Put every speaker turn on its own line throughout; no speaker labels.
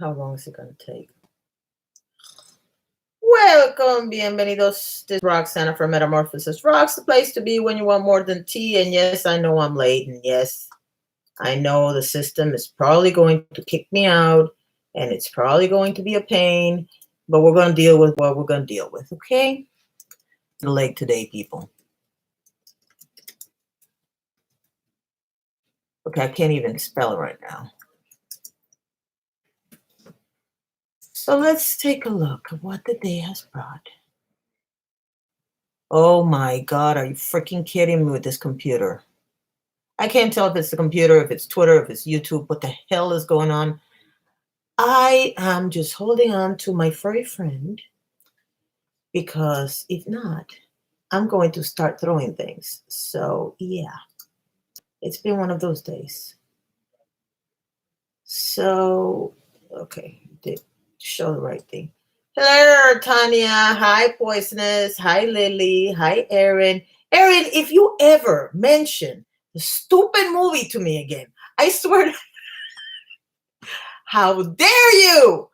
How long is it going to take? Welcome, bienvenidos. This is Roxana from MetamorphosisRox, the place to be when you want more than tea. And yes, I know I'm late. And yes, I know the system is probably going to kick me out. And it's probably going to be a pain. But we're going to deal with what we're going to deal with, okay? Late today, people. Okay, I can't even spell it right now. So let's take a look at what the day has brought. Oh my God, are you freaking kidding me with this computer? I can't tell if it's the computer, if it's Twitter, if it's YouTube, what the hell is going on? I am just holding on to my furry friend because if not, I'm going to start throwing things. So yeah, it's been one of those days. So, okay, did show the right thing. Hello, Tanya. Hi, Poisonous. Hi, Lily. Hi, Erin. Erin, if you ever mention the stupid movie to me again, I swear, how dare you?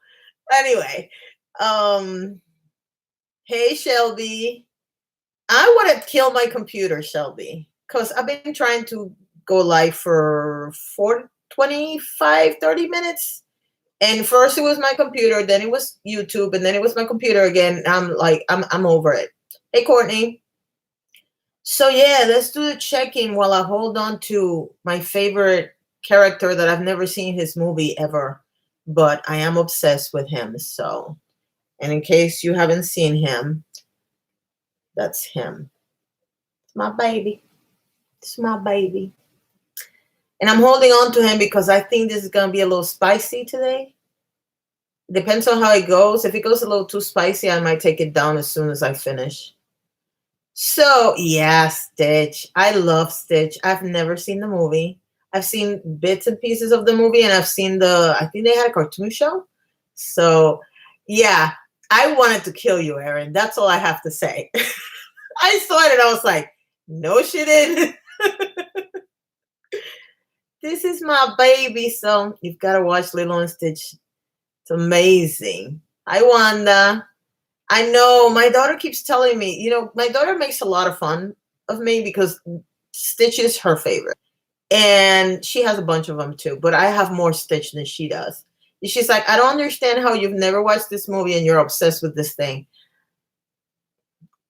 Anyway, hey, Shelby. I want to kill my computer, Shelby, because I've been trying to go live for 30 minutes. And first it was my computer, then it was YouTube, and then it was my computer again. I'm over it. Hey, Courtney. So yeah, let's do the check-in while I hold on to my favorite character that I've never seen his movie ever, but I am obsessed with him. So, and in case you haven't seen him, that's him. It's my baby. It's my baby. And I'm holding on to him because I think this is going to be a little spicy today. Depends on how it goes. If it goes a little too spicy, I might take it down as soon as I finish. So, yeah, Stitch. I love Stitch. I've never seen the movie. I've seen bits and pieces of the movie, and I've seen I think they had a cartoon show. So, yeah, I wanted to kill you, Erin. That's all I have to say. I saw it, and I was like, no, she didn't. This is my baby, so you've got to watch Lilo and Stitch. It's amazing. Hi, Wanda. I know my daughter keeps telling me, my daughter makes a lot of fun of me because Stitch is her favorite. And she has a bunch of them too, but I have more Stitch than she does. And she's like, I don't understand how you've never watched this movie and you're obsessed with this thing.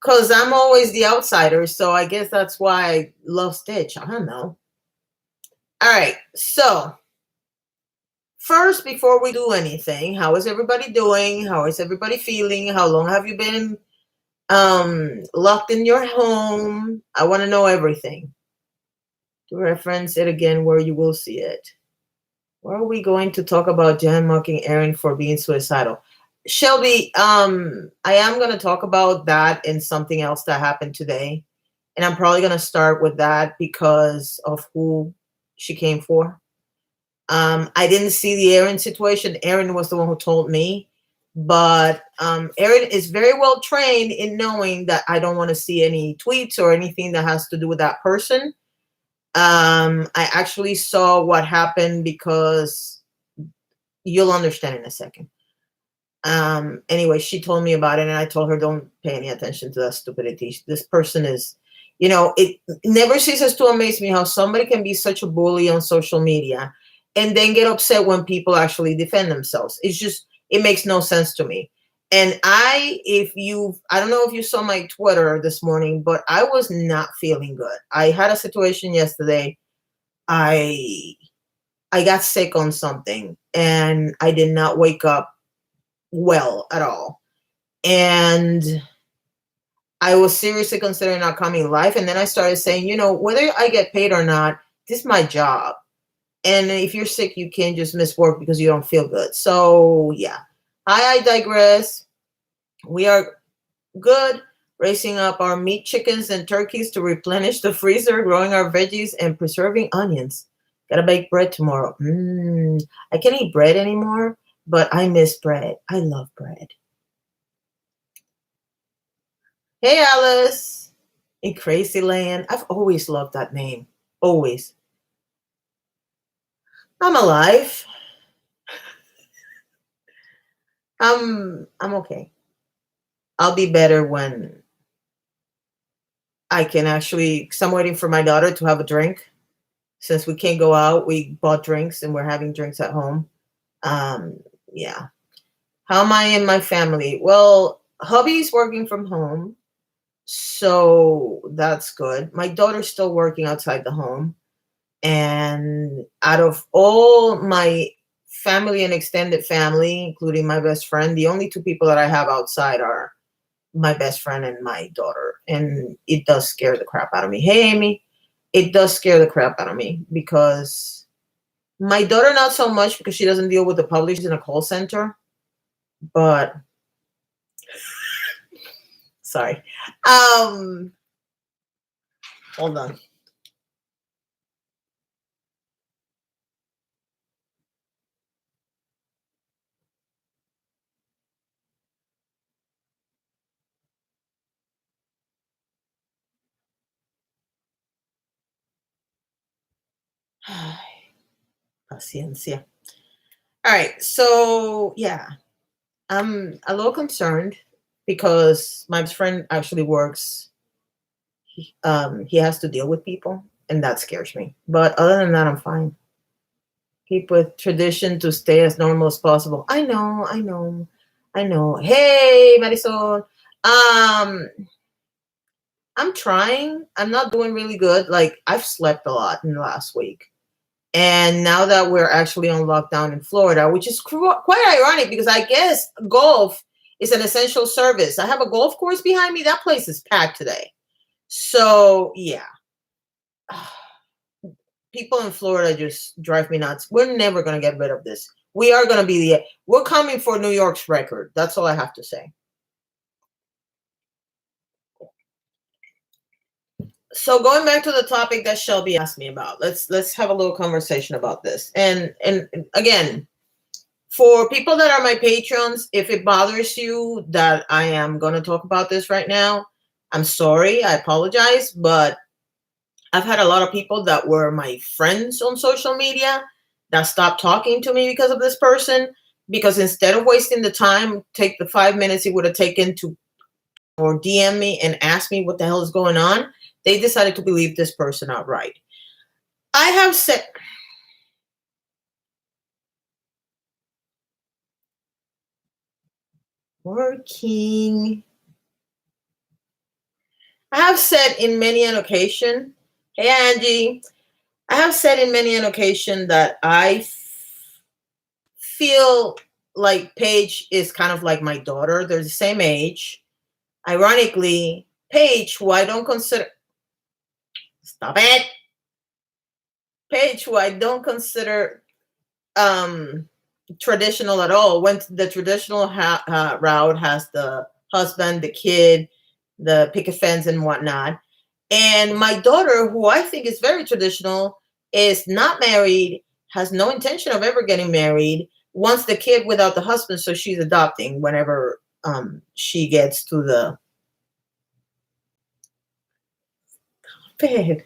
Because I'm always the outsider, so I guess that's why I love Stitch. I don't know. All right, so first, before we do anything, how is everybody doing? How is everybody feeling? How long have you been locked in your home? I want to know everything. To reference it again where you will see it. Where are we going to talk about Jen mocking Erin for being suicidal? Shelby, I am going to talk about that in something else that happened today. And I'm probably going to start with that because of who she came for. I didn't see the Erin situation. Erin was the one who told me. But Erin is very well trained in knowing that I don't want to see any tweets or anything that has to do with that person. I actually saw what happened because you'll understand in a second. Anyway, she told me about it and I told her, don't pay any attention to that stupidity. This person is, it never ceases to amaze me how somebody can be such a bully on social media and then get upset when people actually defend themselves. It makes no sense to me. And I don't know if you saw my Twitter this morning, but I was not feeling good. I had a situation yesterday. I got sick on something and I did not wake up well at all. And I was seriously considering not coming live. And then I started saying, whether I get paid or not, this is my job. And if you're sick, you can't just miss work because you don't feel good. So yeah, I digress. We are good, racing up our meat chickens and turkeys to replenish the freezer, growing our veggies and preserving onions. Gotta bake bread tomorrow. I can't eat bread anymore, but I miss bread. I love bread. Hey, Alice. In Crazy Land. I've always loved that name. Always. I'm alive. I'm okay. I'll be better when I can actually. Cause I'm waiting for my daughter to have a drink. Since we can't go out, we bought drinks and we're having drinks at home. Um, yeah. How am I in my family? Well, hubby's working from home, so that's good. My daughter's still working outside the home. And out of all my family and extended family, including my best friend, the only two people that I have outside are my best friend and my daughter. And it does scare the crap out of me. Hey, Amy, it does scare the crap out of me because my daughter, not so much because she doesn't deal with the public. She's in a call center, but sorry. Um, hold on. Paciencia. All right. So, yeah, I'm a little concerned because my best friend actually works. He has to deal with people, and that scares me. But other than that, I'm fine. Keep with tradition to stay as normal as possible. I know, I know, I know. Hey, Marisol. Um, I'm trying. I'm not doing really good. Like I've slept a lot in the last week. And now that we're actually on lockdown in Florida, which is quite ironic because I guess golf is an essential service. I have a golf course behind me. That place is packed today. So, yeah. People in Florida just drive me nuts. We're never going to get rid of this. We are going to be we're coming for New York's record. That's all I have to say. So going back to the topic that Shelby asked me about, let's have a little conversation about this. And again, for people that are my patrons, if it bothers you that I am going to talk about this right now, I'm sorry. I apologize. But I've had a lot of people that were my friends on social media that stopped talking to me because of this person. Because instead of wasting the time, take the 5 minutes it would have taken to or DM me and ask me what the hell is going on, they decided to believe this person outright. I have said working. I have said in many an occasion, hey Angie, I have said in many an occasion that feel like Paige is kind of like my daughter. They're the same age. Ironically, Paige, who I don't consider stop it. Paige, who I don't consider um traditional at all, went the traditional route, has the husband, the kid, the picket fence and whatnot. And my daughter, who I think is very traditional, is not married, has no intention of ever getting married, wants the kid without the husband, so she's adopting whenever she gets to the bed.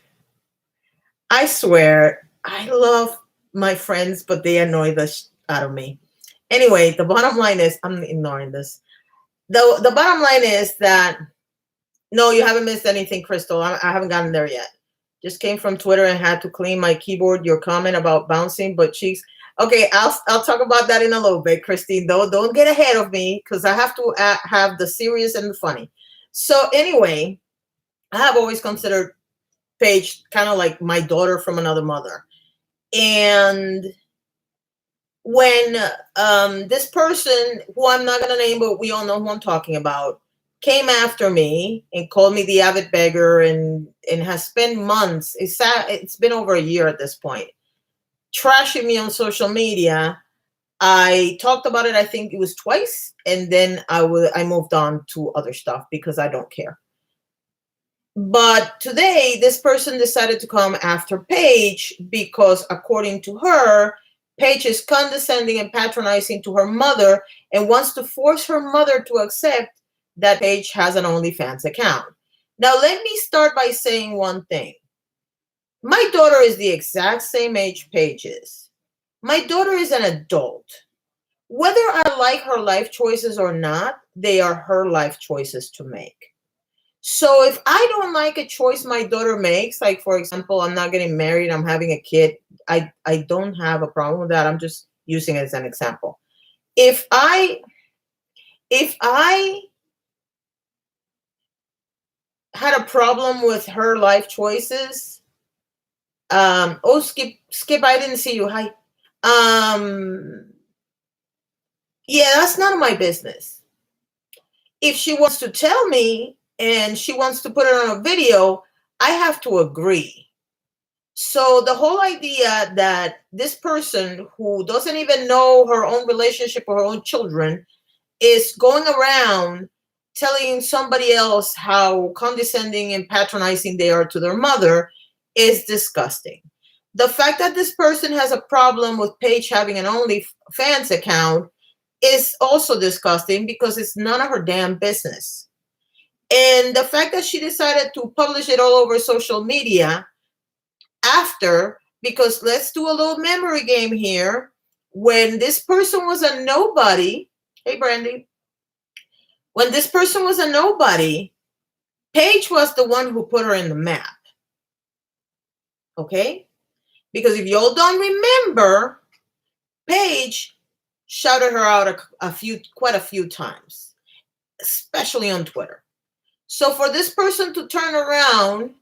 I swear, I love my friends, but they annoy the out of me. Anyway, the bottom line is I'm ignoring this. The bottom line is that no, you haven't missed anything, Crystal. I haven't gotten there yet. Just came from Twitter and had to clean my keyboard. Your comment about bouncing butt cheeks. Okay, I'll talk about that in a little bit, Christine. Though, don't get ahead of me because I have to have the serious and the funny. So anyway, I have always considered Paige kind of like my daughter from another mother. And when this person, who I'm not going to name, but we all know who I'm talking about, came after me and called me the avid beggar and has spent months, it's been over a year at this point, trashing me on social media. I talked about it, I think it was twice, and then I moved on to other stuff because I don't care. But today, this person decided to come after Paige because, according to her, Paige is condescending and patronizing to her mother and wants to force her mother to accept that Paige has an OnlyFans account. Now, let me start by saying one thing. My daughter is the exact same age Paige is. My daughter is an adult. whether I like her life choices or not, they are her life choices to make. So if I don't like a choice my daughter makes, like for example, I'm not getting married, I'm having a kid, I don't have a problem with that. I'm just using it as an example. If I had a problem with her life choices, oh, Skip, I didn't see you. Hi. Yeah, that's none of my business. If she wants to tell me and she wants to put it on a video, I have to agree. So the whole idea that this person who doesn't even know her own relationship or her own children is going around telling somebody else how condescending and patronizing they are to their mother is disgusting. The fact that this person has a problem with Paige having an OnlyFans account is also disgusting because it's none of her damn business. And the fact that she decided to publish it all over social media after, because let's do a little memory game here. When this person was a nobody, hey Brandy, when this person was a nobody, Paige was the one who put her in the map. Okay? Because if y'all don't remember, Paige shouted her out quite a few times, especially on Twitter. So for this person to turn around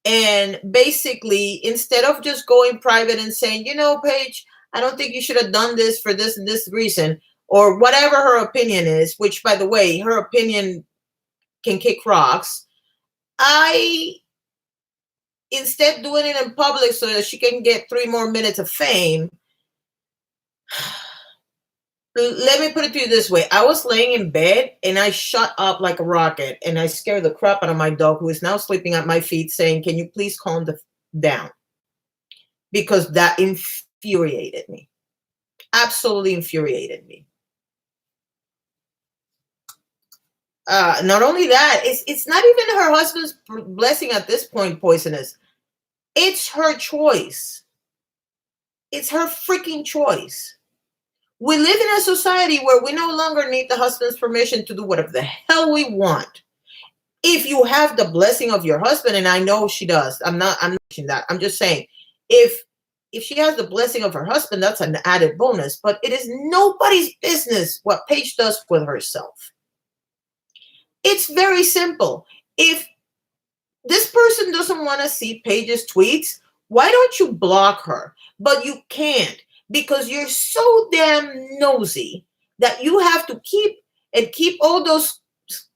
and basically, instead of just going private and saying, Paige, I don't think you should have done this for this and this reason, or whatever her opinion is, which by the way, her opinion can kick rocks. Instead doing it in public so that she can get 3 more minutes of fame. Let me put it to you this way. I was laying in bed and I shut up like a rocket and I scared the crap out of my dog, who is now sleeping at my feet, saying, can you please calm down? Because that infuriated me. Absolutely infuriated me. Not only that, it's not even her husband's blessing at this point, Poisonous. It's her choice. It's her freaking choice. We live in a society where we no longer need the husband's permission to do whatever the hell we want. If you have the blessing of your husband, and I know she does, I'm not mentioning that. I'm just saying, if she has the blessing of her husband, that's an added bonus. But it is nobody's business what Paige does with herself. It's very simple. If this person doesn't want to see Paige's tweets, why don't you block her? But you can't, because you're so damn nosy that you have to keep all those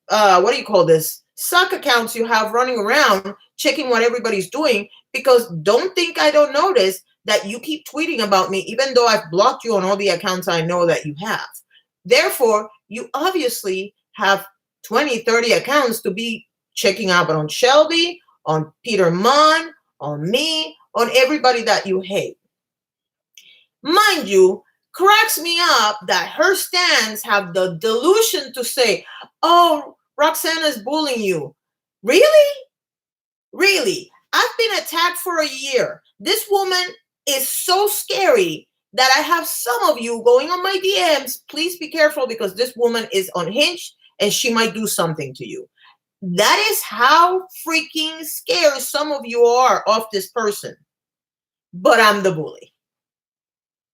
what do you call this, sock accounts you have running around checking what everybody's doing, because don't think I don't notice that you keep tweeting about me even though I've blocked you on all the accounts I know that you have. Therefore, you obviously have 20, 30 accounts to be checking out on Shelby, on Peter Munn, on me, on everybody that you hate. Mind you, cracks me up that her stands have the delusion to say, oh, Roxana's bullying you. Really? Really? I've been attacked for a year. This woman is so scary that I have some of you going on my DMs. Please be careful, because this woman is unhinged and she might do something to you. That is how freaking scared some of you are of this person. But I'm the bully.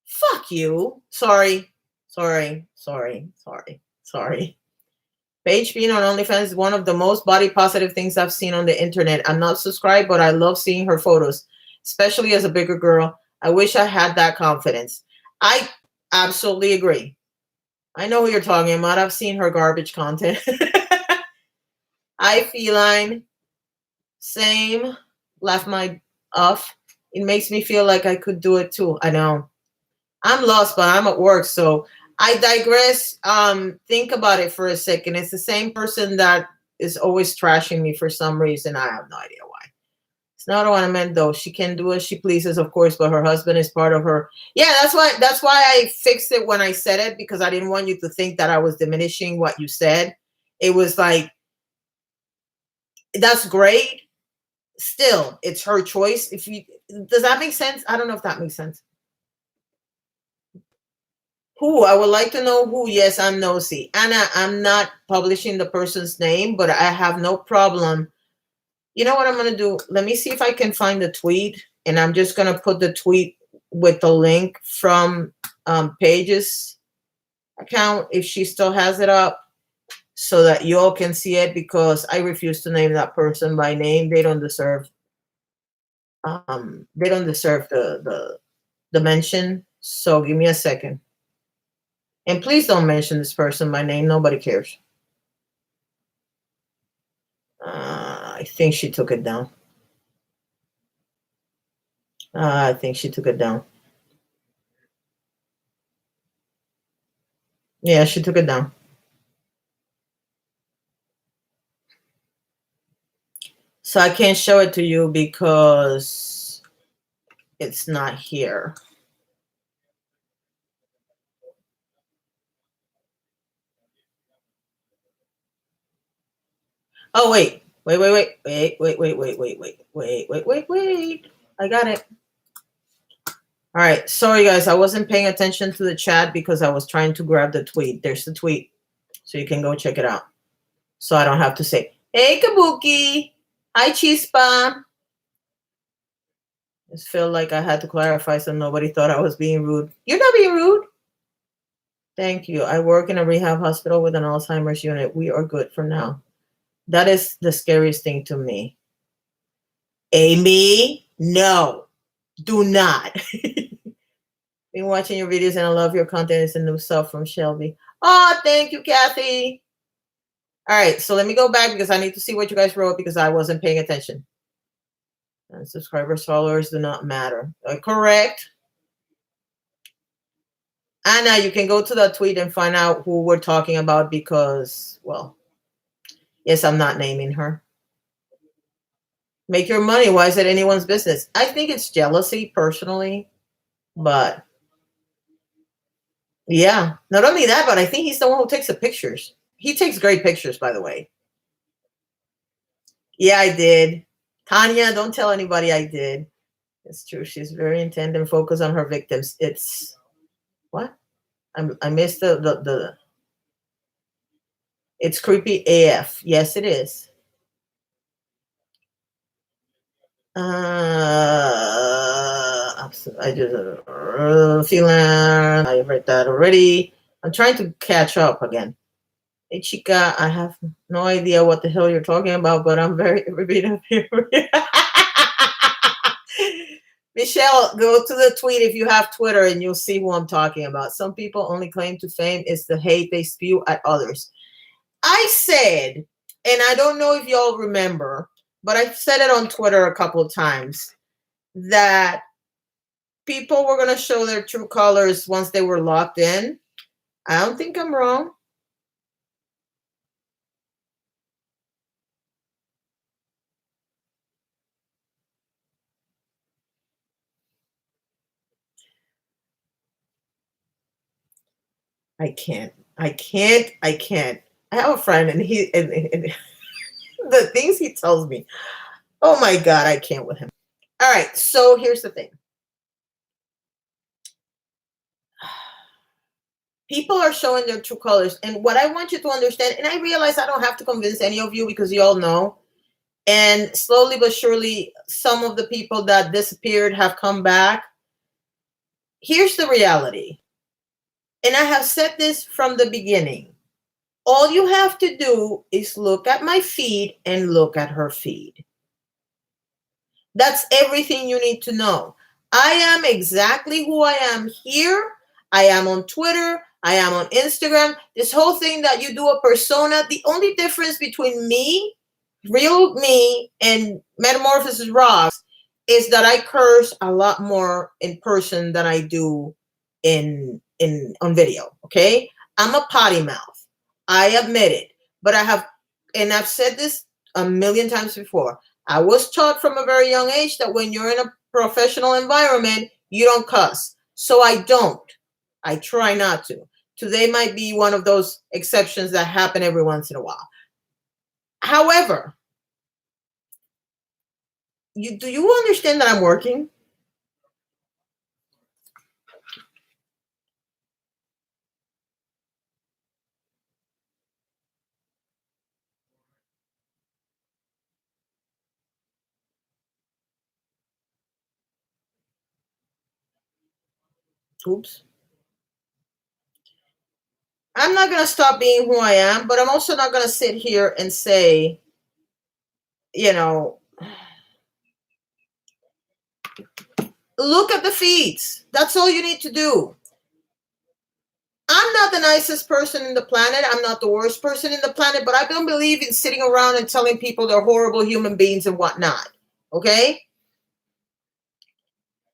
Fuck you. Sorry. Paige being on OnlyFans is one of the most body positive things I've seen on the internet. I'm not subscribed, but I love seeing her photos, especially as a bigger girl. I wish I had that confidence. I absolutely agree. I know who you're talking about. I've seen her garbage content. I feline. Same. Laugh my off. It makes me feel like I could do it too. I know. I'm lost, but I'm at work, so I digress. Think about it for a second. It's the same person that is always trashing me for some reason. I have no idea why. It's not what I meant, though. She can do as she pleases, of course, but her husband is part of her. Yeah, that's why I fixed it when I said it, because I didn't want you to think that I was diminishing what you said. It was like, that's great. Still, it's her choice. Does that make sense? I don't know if that makes sense. Who? I would like to know who. Yes, I'm nosy. Anna, I'm not publishing the person's name, but I have no problem. You know what I'm going to do? Let me see if I can find the tweet, and I'm just going to put the tweet with the link from Paige's account, if she still has it up, so that you all can see it, because I refuse to name that person by name. They don't deserve the mention. So give me a second. And please don't mention this person by name. Nobody cares. I think she took it down. I think she took it down. Yeah, she took it down. So I can't show it to you because it's not here. Oh, wait. Wait. I got it. All right. Sorry, guys. I wasn't paying attention to the chat because I was trying to grab the tweet. There's the tweet. So you can go check it out. So I don't have to say, hey, Kabuki. Hi, Chispa. Just feel like I had to clarify so nobody thought I was being rude. You're not being rude. Thank you. I work in a rehab hospital with an Alzheimer's unit. We are good for now. That is the scariest thing to me. Amy, no, do not. Been watching your videos and I love your content. It's a new stuff from Shelby. Oh, thank you, Kathy. All right, so let me go back because I need to see what you guys wrote because I wasn't paying attention. And subscribers, followers do not matter. Correct. Anna, you can go to that tweet and find out who we're talking about because, well, yes, I'm not naming her. Make your money. Why is it anyone's business? I think it's jealousy personally, but yeah, not only that, but I think he's the one who takes the pictures. He takes great pictures, by the way. Yeah, I did. Tanya, don't tell anybody I did. It's true. She's very intent and focused on her victims. It's what? I missed the it's creepy AF. Yes, it is. I just feeling. I read that already. I'm trying to catch up again. Hey, Chica, I have no idea what the hell you're talking about, but I'm very here. Michelle, go to the tweet if you have Twitter and you'll see who I'm talking about. Some people only claim to fame is the hate they spew at others. I said, and I don't know if y'all remember, but I said it on Twitter a couple of times, that people were going to show their true colors once they were locked in. I don't think I'm wrong. I can't. I have a friend and and the things he tells me. Oh my God, I can't with him. All right, so here's the thing. People are showing their true colors. And what I want you to understand, and I realize I don't have to convince any of you because you all know, and slowly but surely, some of the people that disappeared have come back. Here's the reality. And I have said this from the beginning. All you have to do is look at my feed and look at her feed. That's everything you need to know. I am exactly who I am here. I am on Twitter. I am on Instagram. This whole thing that you do a persona, the only difference between me, real me, and MetamorphosisRox is that I curse a lot more in person than I do on video. Okay? I'm a potty mouth. I admit it. But I've said this a million times before. I was taught from a very young age that when you're in a professional environment, you don't cuss. So I don't. I try not to. Today might be one of those exceptions that happen every once in a while. However, do you understand that I'm working? Oops. I'm not going to stop being who I am, but I'm also not going to sit here and say, you know, look at the feeds. That's all you need to do. I'm not the nicest person in the planet. I'm not the worst person in the planet, but I don't believe in sitting around and telling people they're horrible human beings and whatnot. Okay?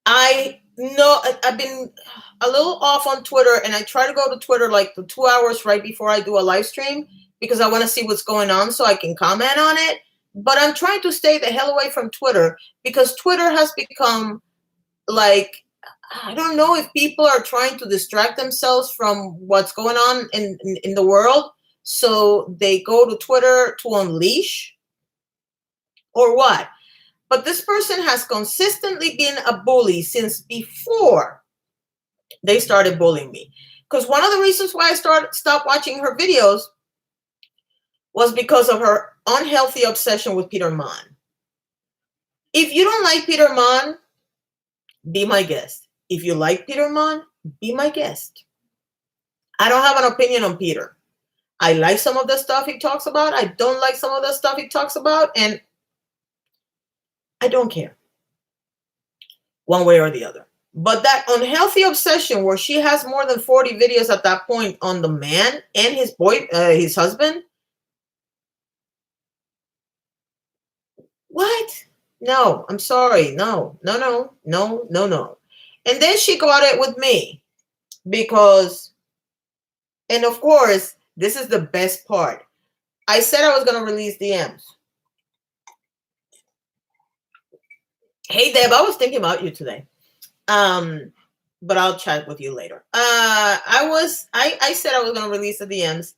I know I've been a little off on Twitter, and I try to go to Twitter like the 2 hours right before I do a live stream because I want to see what's going on so I can comment on it. But I'm trying to stay the hell away from Twitter because Twitter has become like, I don't know if people are trying to distract themselves from what's going on in the world. So they go to Twitter to unleash or what? But this person has consistently been a bully since before they started bullying me. Because one of the reasons why I stopped watching her videos was because of her unhealthy obsession with Peter Mon. If you don't like Peter Mon, be my guest. If you like Peter Mon, be my guest. I don't have an opinion on Peter. I like some of the stuff he talks about. I don't like some of the stuff he talks about. And I don't care one way or the other. But that unhealthy obsession where she has more than 40 videos at that point on the man and his husband. What? No, I'm sorry. No. And then she got it with me because, and of course, this is the best part. I said I was going to release DMs. Hey, Deb, I was thinking about you today. But I'll chat with you later. I said I was going to release the DMs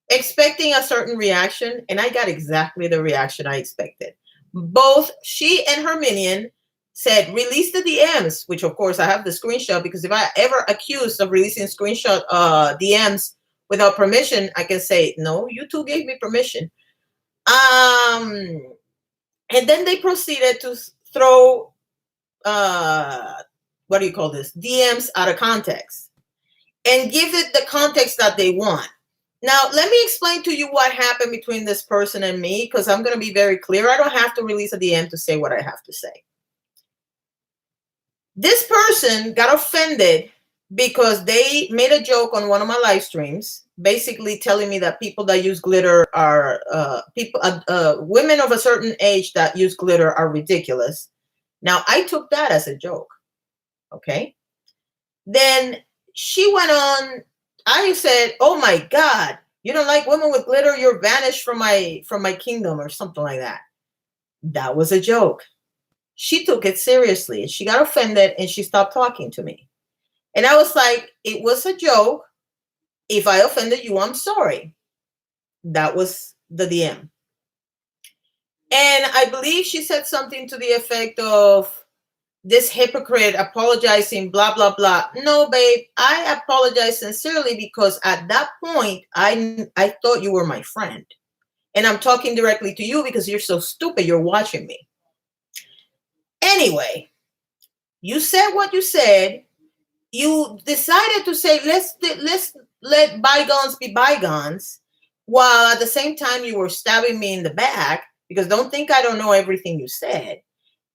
expecting a certain reaction, and I got exactly the reaction I expected. Both she and her minion said, release the DMs, which of course I have the screenshot because if I ever accused of releasing screenshot DMs without permission, I can say, no, you two gave me permission. And then they proceeded to throw what do you call this? DMs out of context and give it the context that they want. Now, let me explain to you what happened between this person and me, because I'm going to be very clear. I don't have to release a DM to say what I have to say. This person got offended because they made a joke on one of my live streams, basically telling me that people that use glitter are women of a certain age that use glitter are ridiculous. Now, I took that as a joke. Okay. Then she went on. I said, oh my God, you don't like women with glitter? You're banished from my kingdom or something like that. That was a joke. She took it seriously. She got offended and she stopped talking to me. And I was like, it was a joke. If I offended you, I'm sorry. That was the DM. And I believe she said something to the effect of, this hypocrite apologizing, blah, blah, blah. No, babe, I apologize sincerely because at that point, I thought you were my friend. And I'm talking directly to you because you're so stupid, you're watching me. Anyway, you said what you said. You decided to say, let's let bygones be bygones, while at the same time you were stabbing me in the back, because don't think I don't know everything you said.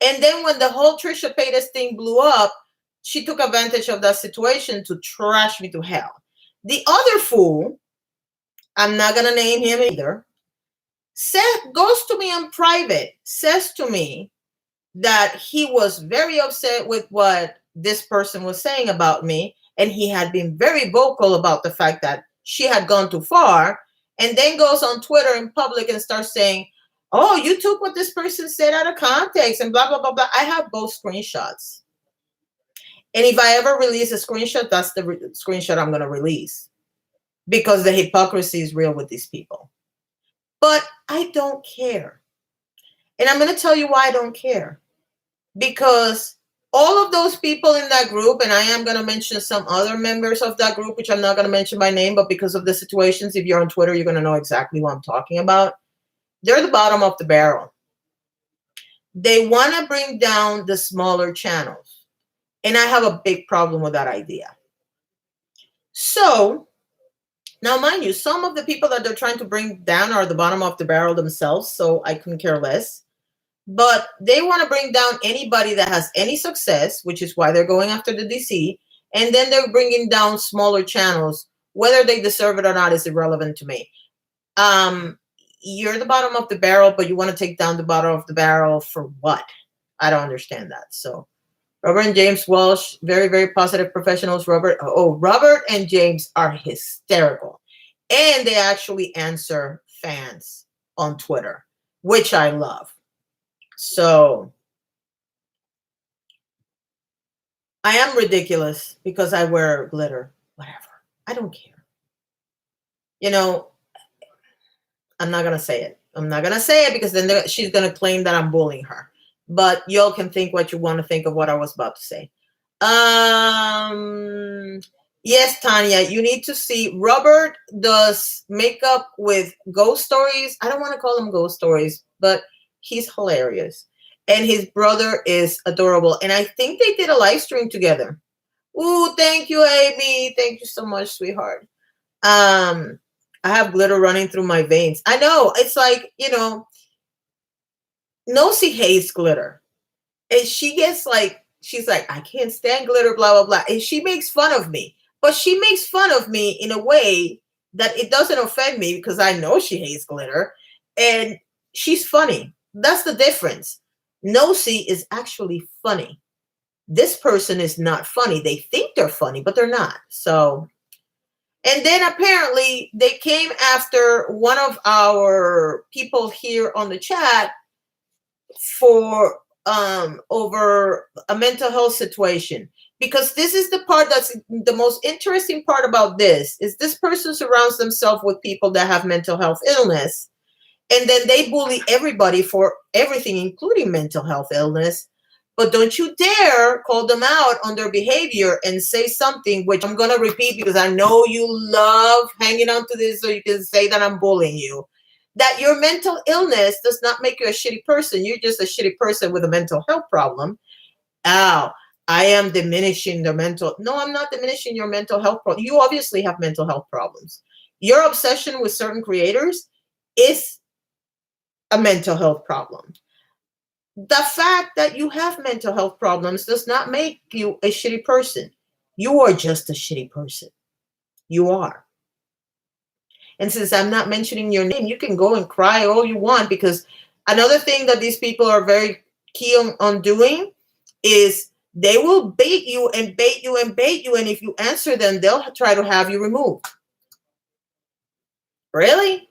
And then when the whole Trisha Paytas thing blew up, she took advantage of that situation to trash me to hell. The other fool, I'm not going to name him either, goes to me in private, says to me that he was very upset with what this person was saying about me. And he had been very vocal about the fact that she had gone too far. And then goes on Twitter in public and starts saying, oh, you took what this person said out of context and blah, blah, blah, blah. I have both screenshots. And if I ever release a screenshot, that's the screenshot I'm going to release. Because the hypocrisy is real with these people. But I don't care. And I'm going to tell you why I don't care. Because all of those people in that group, and I am going to mention some other members of that group, which I'm not going to mention by name, but because of the situations, if you're on Twitter, you're going to know exactly what I'm talking about. They're the bottom of the barrel. They want to bring down the smaller channels. And I have a big problem with that idea. So now, mind you, some of the people that they're trying to bring down are the bottom of the barrel themselves, so I couldn't care less. But they want to bring down anybody that has any success, which is why they're going after the DC. And then they're bringing down smaller channels. Whether they deserve it or not is irrelevant to me. You're the bottom of the barrel, but you want to take down the bottom of the barrel for what? I don't understand that. So Robert and James Walsh, very, very positive professionals. Robert and James are hysterical. And they actually answer fans on Twitter, which I love. So I am ridiculous because I wear glitter. Whatever. I don't care. You know, I'm not going to say it. I'm not going to say it because then she's going to claim that I'm bullying her. But y'all can think what you want to think of what I was about to say. Yes, Tanya, you need to see. Robert does makeup with ghost stories. I don't want to call them ghost stories, but he's hilarious. And his brother is adorable. And I think they did a live stream together. Ooh, thank you, Amy. Thank you so much, sweetheart. I have glitter running through my veins. I know. It's like, Nosy hates glitter. And she gets like, she's like, I can't stand glitter, blah, blah, blah. And she makes fun of me. But she makes fun of me in a way that it doesn't offend me because I know she hates glitter. And she's funny. That's the difference. Nosy is actually funny. This person is not funny. They think they're funny, but they're not. So, and then apparently they came after one of our people here on the chat for over a mental health situation, because this is the part that's the most interesting part about this is this person surrounds themselves with people that have mental health illness, and then they bully everybody for everything, including mental health illness. But don't you dare call them out on their behavior and say something, which I'm going to repeat because I know you love hanging on to this so you can say that I'm bullying you. That your mental illness does not make you a shitty person. You're just a shitty person with a mental health problem. Ow, I am diminishing the mental. No, I'm not diminishing your mental health problem. You obviously have mental health problems. Your obsession with certain creators is a mental health problem. The fact that you have mental health problems does not make you a shitty person. You are just a shitty person. You are. And since I'm not mentioning your name, you can go and cry all you want, because another thing that these people are very keen on doing is they will bait you and bait you and bait you. And if you answer them, they'll try to have you removed. Really?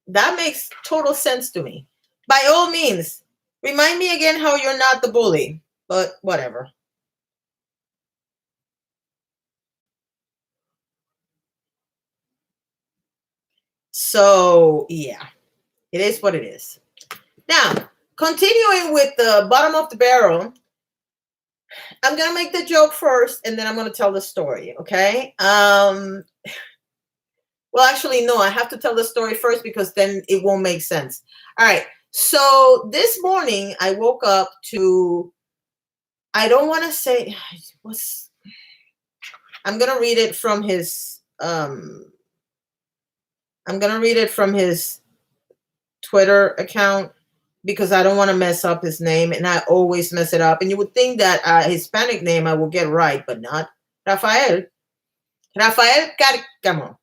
That makes total sense to me. By all means, remind me again how you're not the bully, but whatever. So, yeah, it is what it is. Now, continuing with the bottom of the barrel, I'm going to make the joke first, and then I'm going to tell the story, okay? Well, actually, no, I have to tell the story first because then it won't make sense. All right. So this morning, I woke up to, I don't want to say, I'm going to read it from his, Twitter account because I don't want to mess up his name, and I always mess it up. And you would think that Hispanic name I will get right, but not. Rafael Carcamo.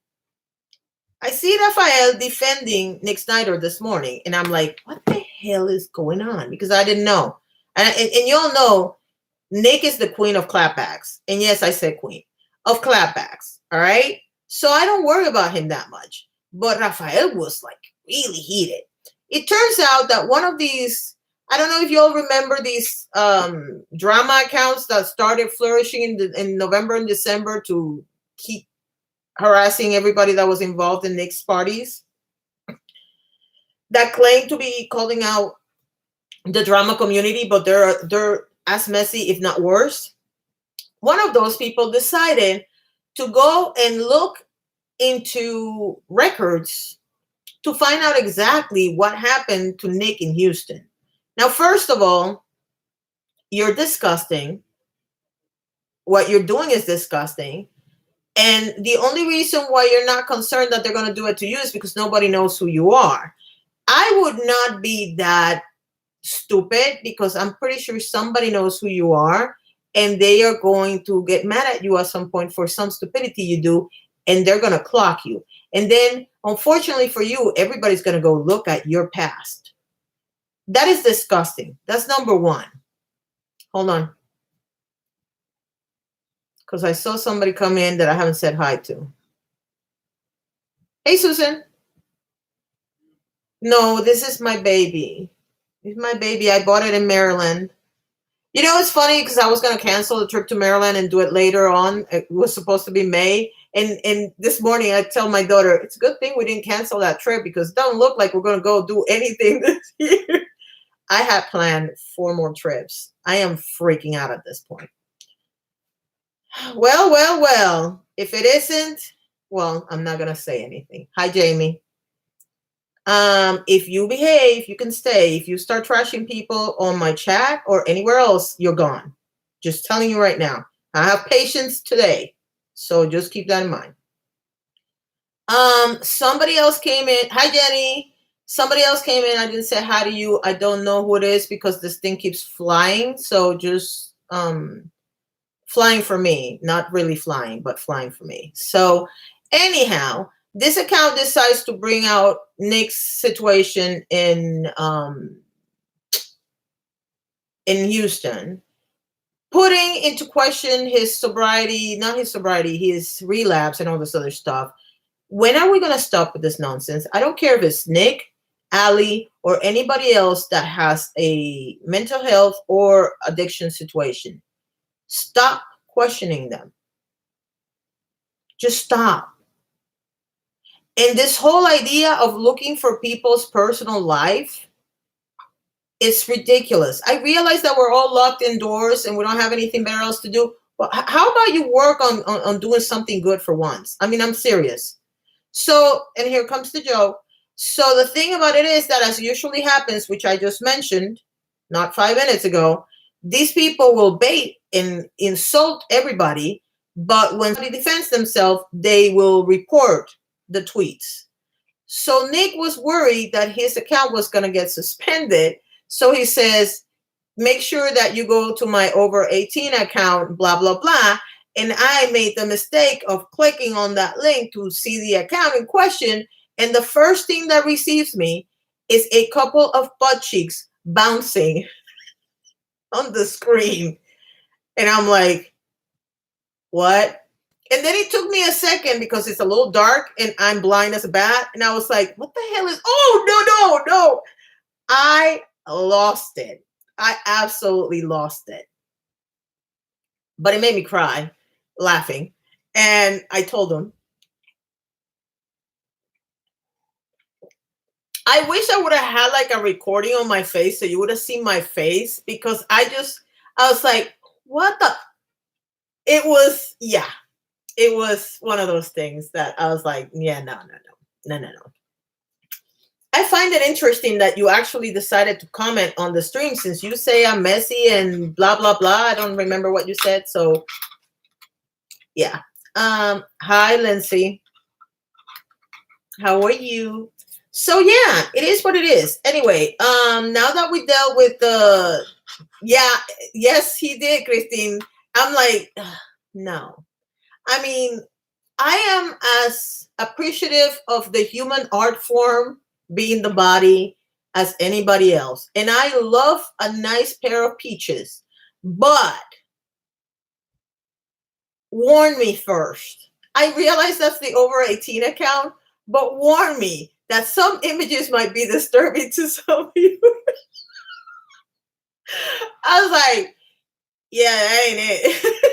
I see Rafael defending Nick Snyder this morning, and I'm like, what the hell is going on? Because I didn't know. And you all know Nick is the queen of clapbacks. And yes, I said queen of clapbacks. All right. So I don't worry about him that much. But Rafael was like really heated. It turns out that one of these, I don't know if you all remember these drama accounts that started flourishing in November and December to keep harassing everybody that was involved in Nick's parties, that claim to be calling out the drama community, but they're as messy, if not worse. One of those people decided to go and look into records to find out exactly what happened to Nick in Houston. Now, first of all, you're disgusting. What you're doing is disgusting. And the only reason why you're not concerned that they're going to do it to you is because nobody knows who you are. I would not be that stupid, because I'm pretty sure somebody knows who you are, and they are going to get mad at you at some point for some stupidity you do, and they're going to clock you. And then, unfortunately for you, everybody's going to go look at your past. That is disgusting. That's number one. Hold on. Because I saw somebody come in that I haven't said hi to. Hey, Susan. No, this is my baby. It's my baby. I bought it in Maryland. You know, it's funny because I was going to cancel the trip to Maryland and do it later on. It was supposed to be May. And this morning I tell my daughter, it's a good thing we didn't cancel that trip, because it doesn't look like we're going to go do anything this year. I had planned 4 more trips. I am freaking out at this point. Well. If it isn't, well, I'm not going to say anything. Hi, Jamie. If you behave, you can stay. If you start trashing people on my chat or anywhere else, you're gone. Just telling you right now. I have patience today, so just keep that in mind. Somebody else came in. Hi, Jenny. Somebody else came in. I didn't say hi to you. I don't know who it is because this thing keeps flying. So just flying for me, not really flying, but flying for me. So anyhow, this account decides to bring out Nick's situation in Houston, putting into question his sobriety, not his sobriety, his relapse and all this other stuff. When are we going to stop with this nonsense? I don't care if it's Nick, Ali, or anybody else that has a mental health or addiction situation. Stop questioning them. Just stop. And this whole idea of looking for people's personal life, it's ridiculous. I realize that we're all locked indoors and we don't have anything better else to do. But how about you work on doing something good for once? I mean, I'm serious. So, and here comes the joke. So the thing about it is that, as usually happens, which I just mentioned not 5 minutes ago, these people will bait and insult everybody. But when somebody defends themselves, they will report the tweets. So Nick was worried that his account was going to get suspended. So he says, make sure that you go to my over 18 account, blah, blah, blah. And I made the mistake of clicking on that link to see the account in question. And the first thing that receives me is a couple of butt cheeks bouncing on the screen. And I'm like, what? And then it took me a second because it's a little dark and I'm blind as a bat. And I was like, what the hell is, oh, no. I lost it. I absolutely lost it. But it made me cry laughing. And I told him, I wish I would have had like a recording on my face so you would have seen my face, because I was like, what the? It was one of those things that I was like, yeah, no. I find it interesting that you actually decided to comment on the stream, since you say I'm messy and blah, blah, blah. I don't remember what you said. So yeah. Hi, Lindsay. How are you? So yeah, it is what it is. Anyway, now that we dealt with the, yes, he did, Christine. I'm like, no. I mean, I am as appreciative of the human art form being the body as anybody else. And I love a nice pair of peaches, but warn me first. I realize that's the over 18 account, but warn me that some images might be disturbing to some of you. I was like, yeah, that ain't it.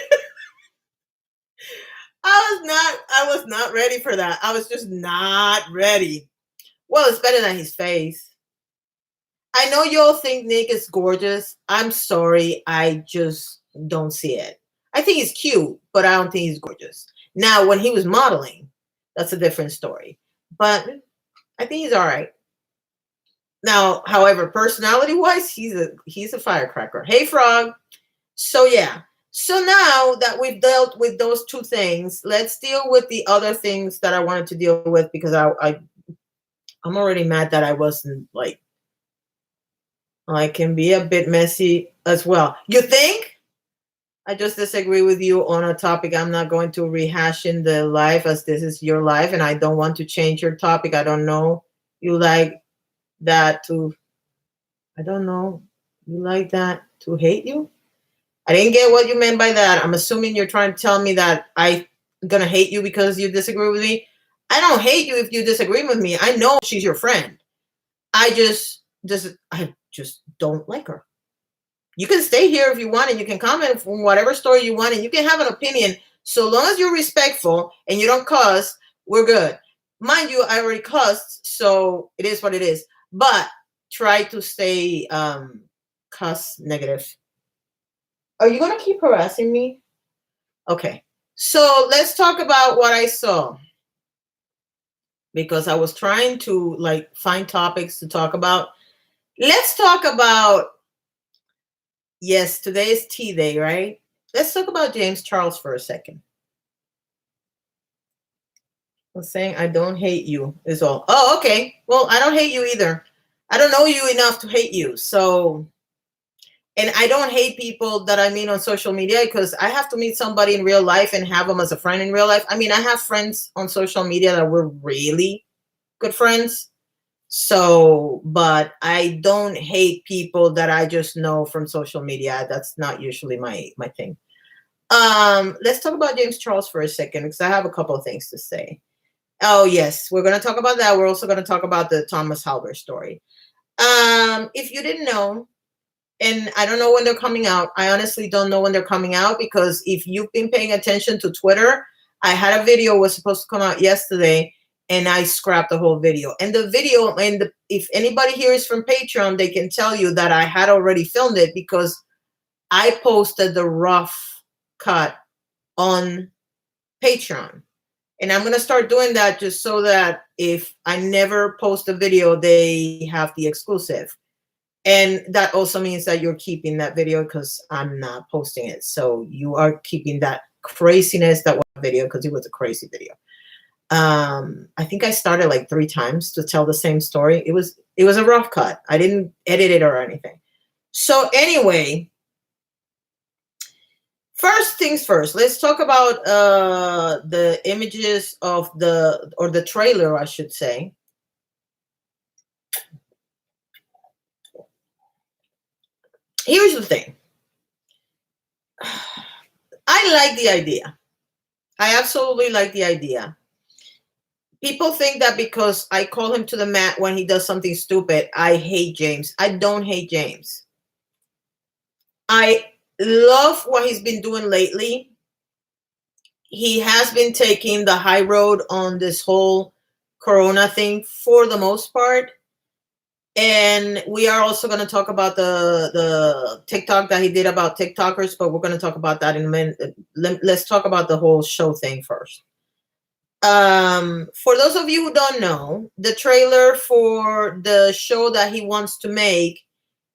I was not ready for that. I was just not ready. Well, it's better than his face. I know you all think Nick is gorgeous. I'm sorry. I just don't see it. I think he's cute, but I don't think he's gorgeous. Now, when he was modeling, that's a different story. But I think he's all right. Now, however, personality-wise, he's a firecracker. Hey, Frog. So yeah, So now that we've dealt with those two things, let's deal with the other things that I wanted to deal with, because I'm already mad that I wasn't like, I can be a bit messy as well. You think? I just disagree with you on a topic. I'm not going to rehash in the life, as this is your life, and I don't want to change your topic. I don't know. You like that to, I don't know. You like that to hate you? I didn't get what you meant by that. I'm assuming you're trying to tell me that I'm going to hate you because you disagree with me. I don't hate you if you disagree with me. I know she's your friend. I just don't like her. You can stay here if you want, and you can comment from whatever story you want, and you can have an opinion. So long as you're respectful and you don't cuss, we're good. Mind you, I already cussed, so it is what it is. But try to stay cuss negative. Are you going to keep harassing me? Okay. So let's talk about what I saw, because I was trying to like find topics to talk about. Let's talk about, yes, today is tea day, right? Let's talk about James Charles for a second. I'm saying I don't hate you is all. Oh, okay. Well, I don't hate you either. I don't know you enough to hate you. So, and I don't hate people that I meet on social media, because I have to meet somebody in real life and have them as a friend in real life. I mean, I have friends on social media that were really good friends. So, but I don't hate people that I just know from social media. That's not usually my thing. Let's talk about James Charles for a second, because I have a couple of things to say. Oh yes, we're going to talk about that. We're also going to talk about the Thomas Halber story. If you didn't know, and I don't know when they're coming out. I honestly don't know when they're coming out, because if you've been paying attention to Twitter, I had a video was supposed to come out yesterday, and I scrapped the whole video. And the video, and if anybody here is from Patreon, they can tell you that I had already filmed it, because I posted the rough cut on Patreon. And I'm going to start doing that just so that if I never post a video, they have the exclusive. And that also means that you're keeping that video, because I'm not posting it. So you are keeping that craziness, that one video, because it was a crazy video. I think I started like 3 times to tell the same story. It was a rough cut. I didn't edit it or anything. So anyway, first things first, let's talk about the images of the trailer, I should say. Here's the thing. I like the idea. I absolutely like the idea. People think that because I call him to the mat when he does something stupid, I hate James. I don't hate James. I love what he's been doing lately. He has been taking the high road on this whole Corona thing for the most part. And we are also going to talk about the TikTok that he did about TikTokers, but we're going to talk about that in a minute. Let's talk about the whole show thing first. For those of you who don't know, the trailer for the show that he wants to make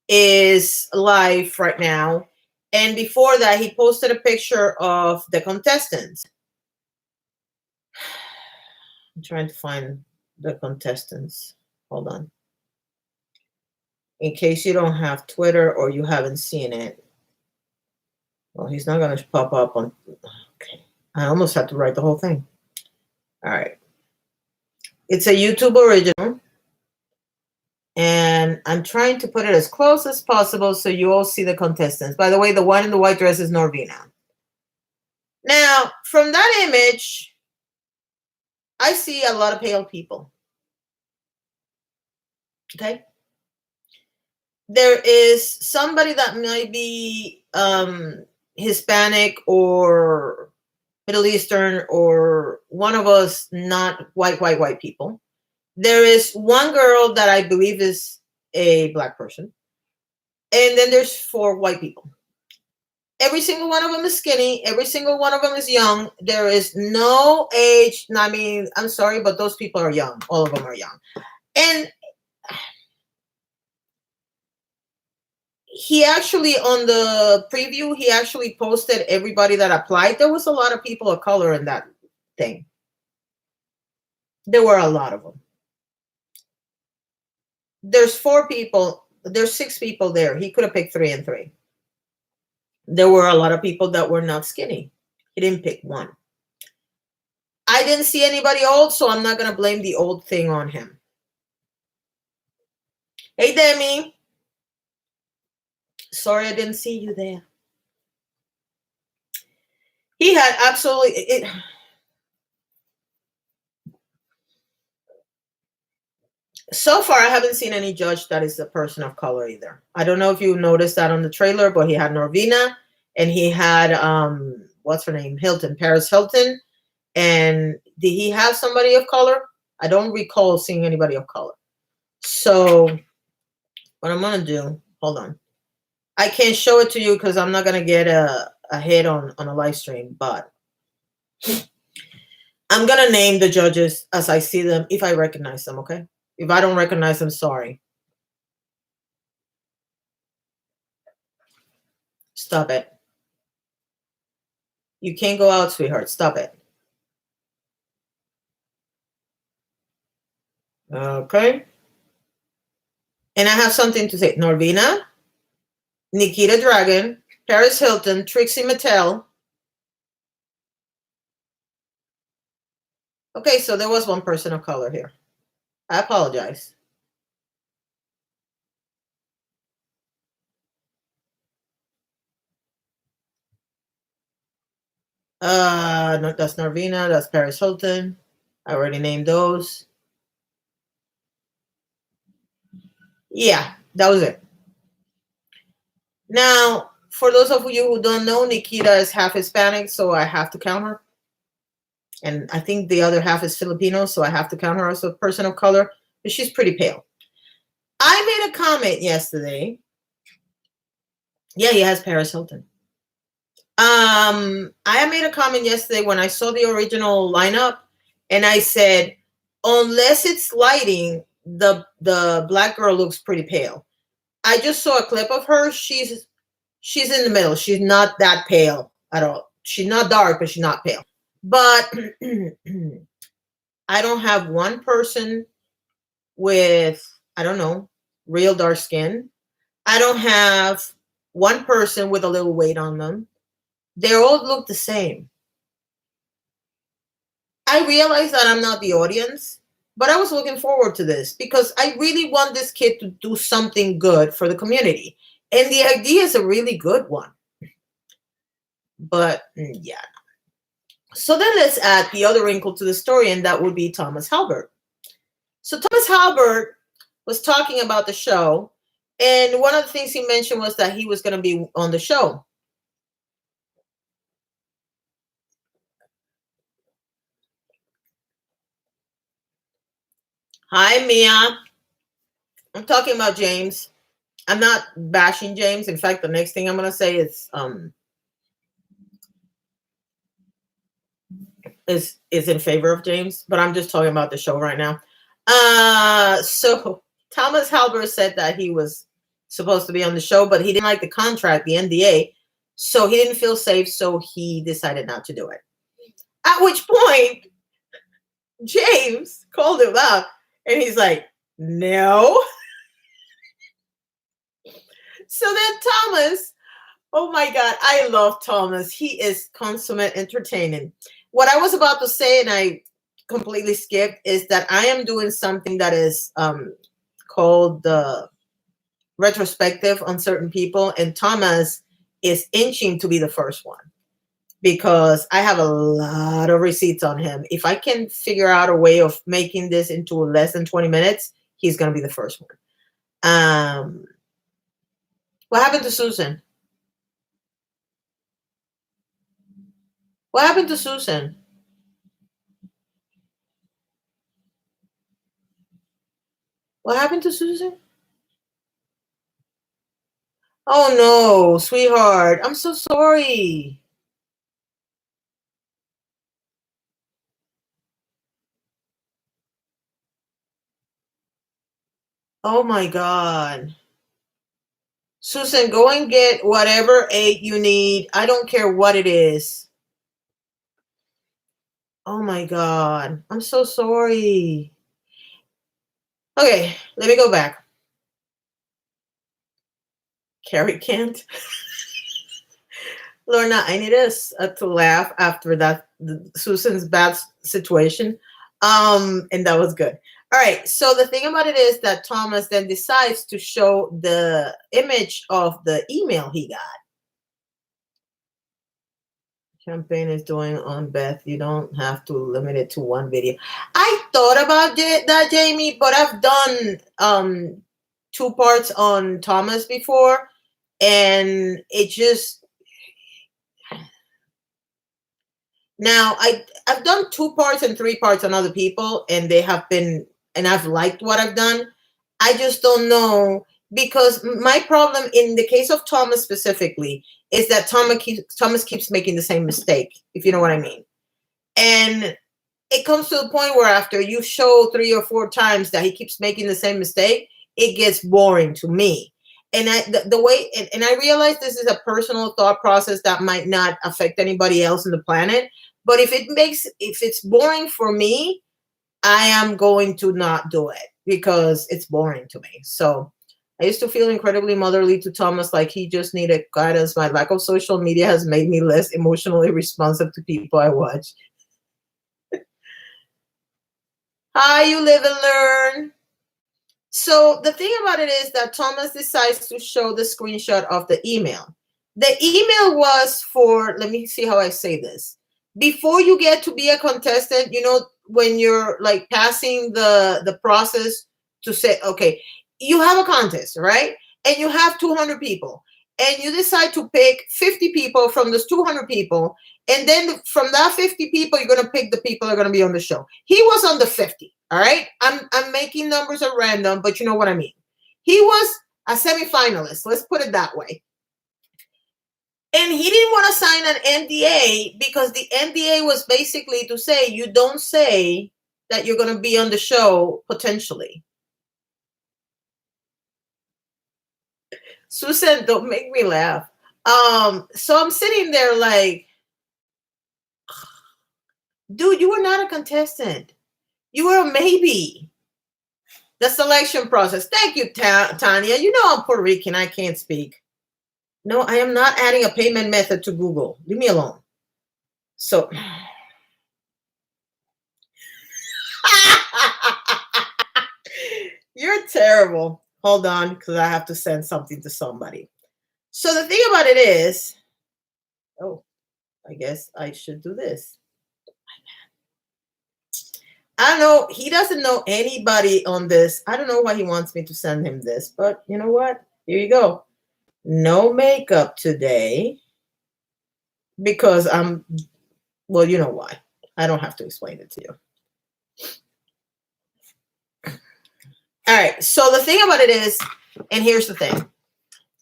is live right now. And before that, he posted a picture of the contestants. I'm trying to find the contestants. Hold on. In case you don't have Twitter or you haven't seen it. Well, he's not going to pop up on. Okay. I almost had to write the whole thing. All right. It's a YouTube original. And I'm trying to put it as close as possible so you all see the contestants. By the way, the one in the white dress is Norvina. Now, from that image, I see a lot of pale people. Okay? There is somebody that might be Hispanic or Middle Eastern, or one of us not white people. There is one girl that I believe is a black person. And then there's 4 white people. Every single one of them is skinny. Every single one of them is young. There is no age. I mean, I'm sorry, but those people are young. All of them are young. And he actually, on the preview, he actually posted everybody that applied. There was a lot of people of color in that thing. There were a lot of them. There's 4 people. There's 6 people there. He could have picked 3 and 3. There were a lot of people that were not skinny. He didn't pick one. I didn't see anybody old, so I'm not going to blame the old thing on him. Hey, Demi. Sorry I didn't see you there. He had absolutely... So far, I haven't seen any judge that is a person of color either. I don't know if you noticed that on the trailer, but he had Norvina and he had, what's her name? Hilton, Paris Hilton. And did he have somebody of color? I don't recall seeing anybody of color. So what I'm going to do, hold on. I can't show it to you because I'm not going to get a hit on a live stream, but I'm going to name the judges as I see them, if I recognize them, okay? If I don't recognize them, sorry. Stop it. You can't go out, sweetheart. Stop it. Okay. And I have something to say. Norvina, Nikita Dragon, Paris Hilton, Trixie Mattel. Okay, so there was one person of color here. I apologize. No, that's Norvina. That's Paris Hilton. I already named those. Yeah, that was it. Now, for those of you who don't know, Nikita is half Hispanic, so I have to count her. And I think the other half is Filipino, so I have to count her as a person of color, but she's pretty pale. I made a comment yesterday. Yeah, he has Paris Hilton. I made a comment yesterday when I saw the original lineup, and I said, unless it's lighting, the black girl looks pretty pale. I just saw a clip of her. She's in the middle. She's not that pale at all. She's not dark, but she's not pale. But I don't have one person with, I don't know, real dark skin. I don't have one person with a little weight on them. They all look the same. I realize that I'm not the audience, but I was looking forward to this because I really want this kid to do something good for the community. And the idea is a really good one. But yeah. So then let's add the other wrinkle to the story, and that would be Thomas Halbert. So Thomas Halbert was talking about the show, and one of the things he mentioned was that he was going to be on the show. Hi, Mia. I'm talking about James. I'm not bashing James. In fact, the next thing I'm going to say is in favor of James, but I'm just talking about the show right now. So Thomas Halbert said that he was supposed to be on the show, but he didn't like the contract, the NDA, so he didn't feel safe, so he decided not to do it. At which point, James called him out, and he's like, no. So then Thomas, oh my God, I love Thomas. He is consummate entertaining. What I was about to say, and I completely skipped, is that I am doing something that is called the retrospective on certain people, and Thomas is inching to be the first one because I have a lot of receipts on him. If I can figure out a way of making this into less than 20 minutes, he's going to be the first one. What happened to Susan? What happened to Susan? What happened to Susan? Oh no, sweetheart. I'm so sorry. Oh my God. Susan, go and get whatever aid you need. I don't care what it is. Oh my God. I'm so sorry. Okay, let me go back. Carrie can't. Lorna, I need us to laugh after that Susan's bad situation. And that was good. All right. So the thing about it is that Thomas then decides to show the image of the email he got. Campaign is doing on Beth. You don't have to limit it to one video. I thought about that, Jamie, but I've done 2 parts on Thomas before, and it just now I've done 2 parts and 3 parts on other people, and they have been, and I've liked what I've done. I just don't know, because my problem in the case of Thomas specifically is that Thomas keeps making the same mistake, if you know what I mean. And it comes to a point where after you show 3 or 4 times that he keeps making the same mistake, it gets boring to me. And the way, and I realize this is a personal thought process that might not affect anybody else on the planet. But if it's boring for me, I am going to not do it because it's boring to me. So I used to feel incredibly motherly to Thomas, like he just needed guidance. My lack of social media has made me less emotionally responsive to people I watch. Hi, you live and learn. So the thing about it is that Thomas decides to show the screenshot of the email. The email was for, let me see how I say this. Before you get to be a contestant, you know, when you're like passing the process to say, okay, you have a contest, right? And you have 200 people. And you decide to pick 50 people from those 200 people. And then from that 50 people, you're going to pick the people that are going to be on the show. He was on the 50. All right. I'm making numbers at random, but you know what I mean. He was a semifinalist. Let's put it that way. And he didn't want to sign an NDA because the NDA was basically to say you don't say that you're going to be on the show potentially. Susan, don't make me laugh. So I'm sitting there like, dude, you were not a contestant. You were a maybe. The selection process. Thank you, Tanya. You know I'm Puerto Rican. I can't speak. No, I am not adding a payment method to Google. Leave me alone. So, you're terrible. Hold on, because I have to send something to somebody. So the thing about it is, oh, I guess I should do this. I don't know. He doesn't know anybody on this. I don't know why he wants me to send him this, but you know what? Here you go. No makeup today because well, you know why. I don't have to explain it to you. All right. So the thing about it is, and here's the thing.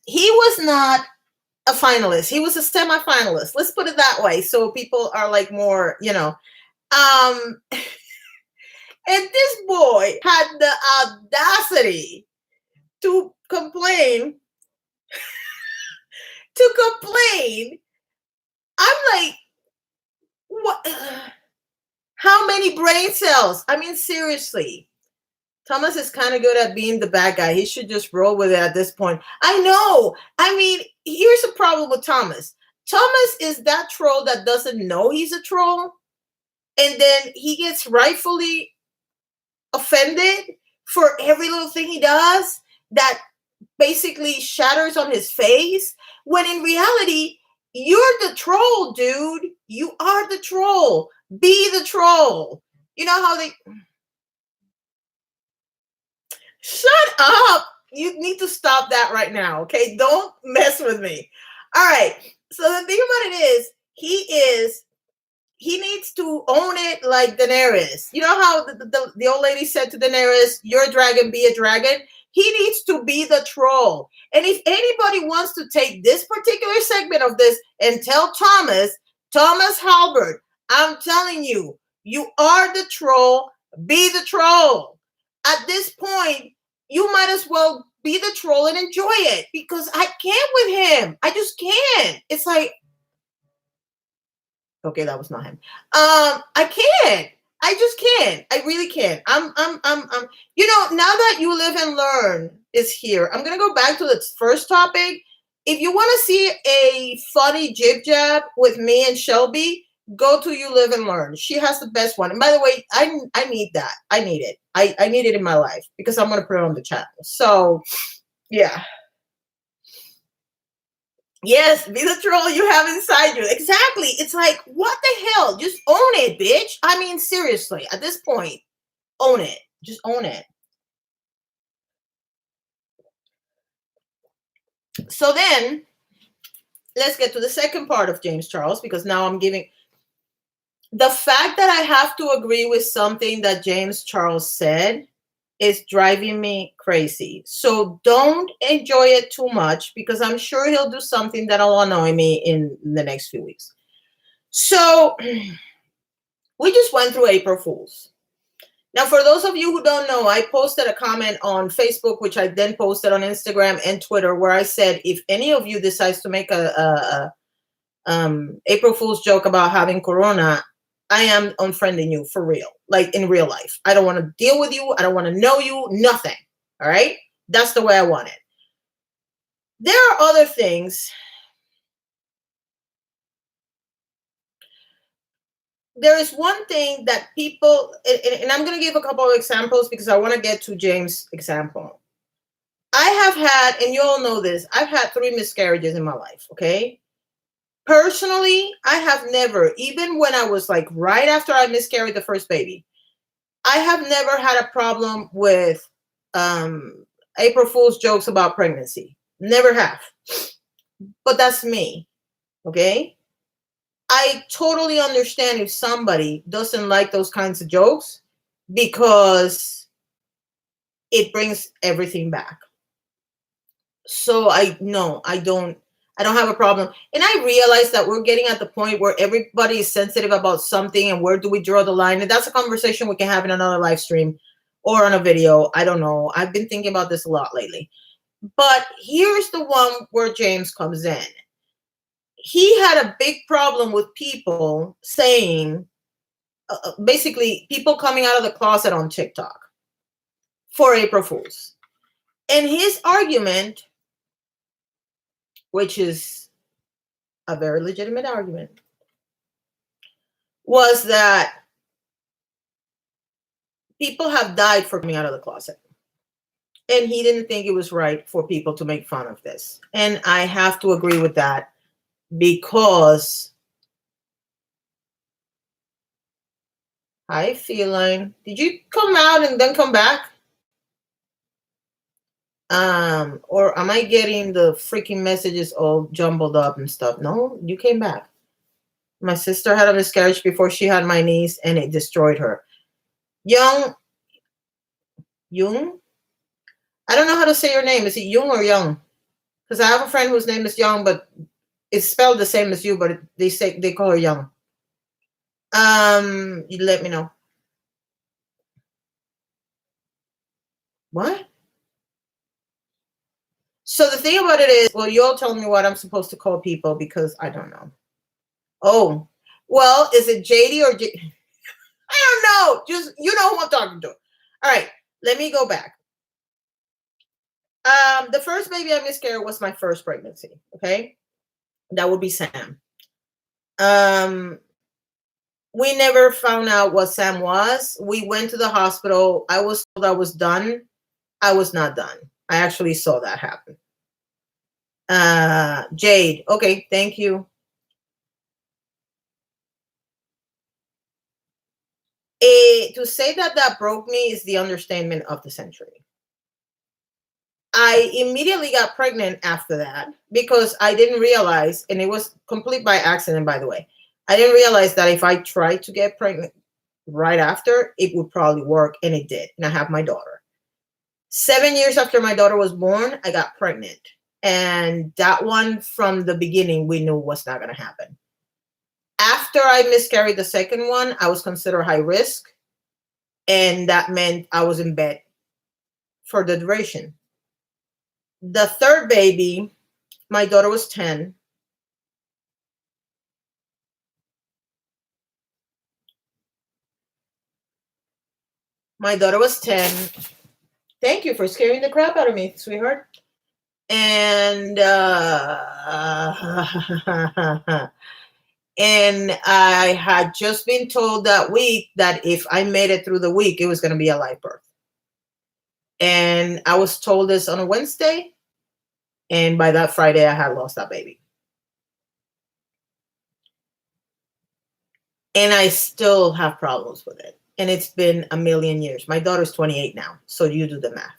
He was not a finalist. He was a semi-finalist. Let's put it that way. So people are like more, you know. And this boy had the audacity to complain. I'm like, what? How many brain cells? I mean, seriously. Thomas is kind of good at being the bad guy. He should just roll with it at this point. I know. I mean, here's the problem with Thomas. Thomas is that troll that doesn't know he's a troll. And then he gets rightfully offended for every little thing he does that basically shatters on his face. When in reality, you're the troll, dude. You are the troll. Be the troll. You know how they... Shut up. You need to stop that right now, okay? Don't mess with me. All right. So the thing about it is, he needs to own it like Daenerys. You know how the old lady said to Daenerys, you're a dragon, be a dragon? He needs to be the troll. And if anybody wants to take this particular segment of this and tell Thomas Halbert, I'm telling you, you are the troll, be the troll. At this point, you might as well be the troll and enjoy it, because I can't with him. I just can't. It's like, okay, that was not him. I can't. I just can't. I really can't. Now that You Live and Learn is here, I'm gonna go back to the first topic. If you want to see a funny jib jab with me and Shelby, go to You Live and Learn. She has the best one. And by the way, I need that. I need it. I need it in my life, because I'm gonna put it on the channel. So yeah. Yes, be the troll you have inside you. Exactly. It's like, what the hell? Just own it, bitch. I mean, seriously, at this point, own it. Just own it. So then, let's get to the second part of James Charles, because now I'm giving the fact that I have to agree with something that James Charles said is driving me crazy. So don't enjoy it too much, because I'm sure he'll do something that'll annoy me in the next few weeks. So we just went through April Fools. Now, for those of you who don't know, I posted a comment on Facebook, which I then posted on Instagram and Twitter, where I said, if any of you decides to make a April Fool's joke about having corona, I am unfriending you for real, like in real life. I don't want to deal with you. I don't want to know you, nothing. All right? That's the way I want it. There are other things. There is one thing that people, and I'm going to give a couple of examples because I want to get to James' example. I have had, and you all know this, I've had 3 miscarriages in my life, okay? Personally, I have never, even when I was like right after I miscarried the first baby, I have never had a problem with April Fool's jokes about pregnancy. Never have. But that's me, okay? I totally understand if somebody doesn't like those kinds of jokes, because it brings everything back. So I don't have a problem. And I realize that we're getting at the point where everybody is sensitive about something, and where do we draw the line? And that's a conversation we can have in another live stream or on a video. I don't know. I've been thinking about this a lot lately. But here's the one where James comes in. He had a big problem with people saying, basically people coming out of the closet on TikTok for April Fools. And his argument, which is a very legitimate argument, was that people have died for coming out of the closet. And he didn't think it was right for people to make fun of this. And I have to agree with that, because hi, Feline. Did you come out and then come back? Or am I getting the freaking messages all jumbled up and stuff? No, you came back. My sister had a miscarriage before she had my niece, and it destroyed her. Jung? I don't know how to say your name. Is it Jung or Young? Because I have a friend whose name is Young, but it's spelled the same as you, but they call her Young. You let me know. What? So the thing about it is, well, you all tell me what I'm supposed to call people, because I don't know. Oh, well, is it JD or I don't know. Just, you know who I'm talking to. All right, let me go back. The first baby I miscarried was my first pregnancy. Okay, that would be Sam. We never found out what Sam was. We went to the hospital. I was told I was done. I was not done. I actually saw that happen. Jade. Okay, thank you. To say that broke me is the understatement of the century. I immediately got pregnant after that, because I didn't realize, and it was complete by accident, by the way. I didn't realize that if I tried to get pregnant right after, it would probably work, and it did. And I have my daughter. 7 years after my daughter was born, I got pregnant. And that one, from the beginning, we knew was not going to happen. After I miscarried the second one, I was considered high risk. And that meant I was in bed for the duration. The third baby, my daughter was 10. My daughter was 10. Thank you for scaring the crap out of me, sweetheart. And and I had just been told that week that if I made it through the week, it was going to be a live birth. And I was told this on a Wednesday, and by that Friday, I had lost that baby. And I still have problems with it. And it's been a million years. My daughter's 28 now, so you do the math.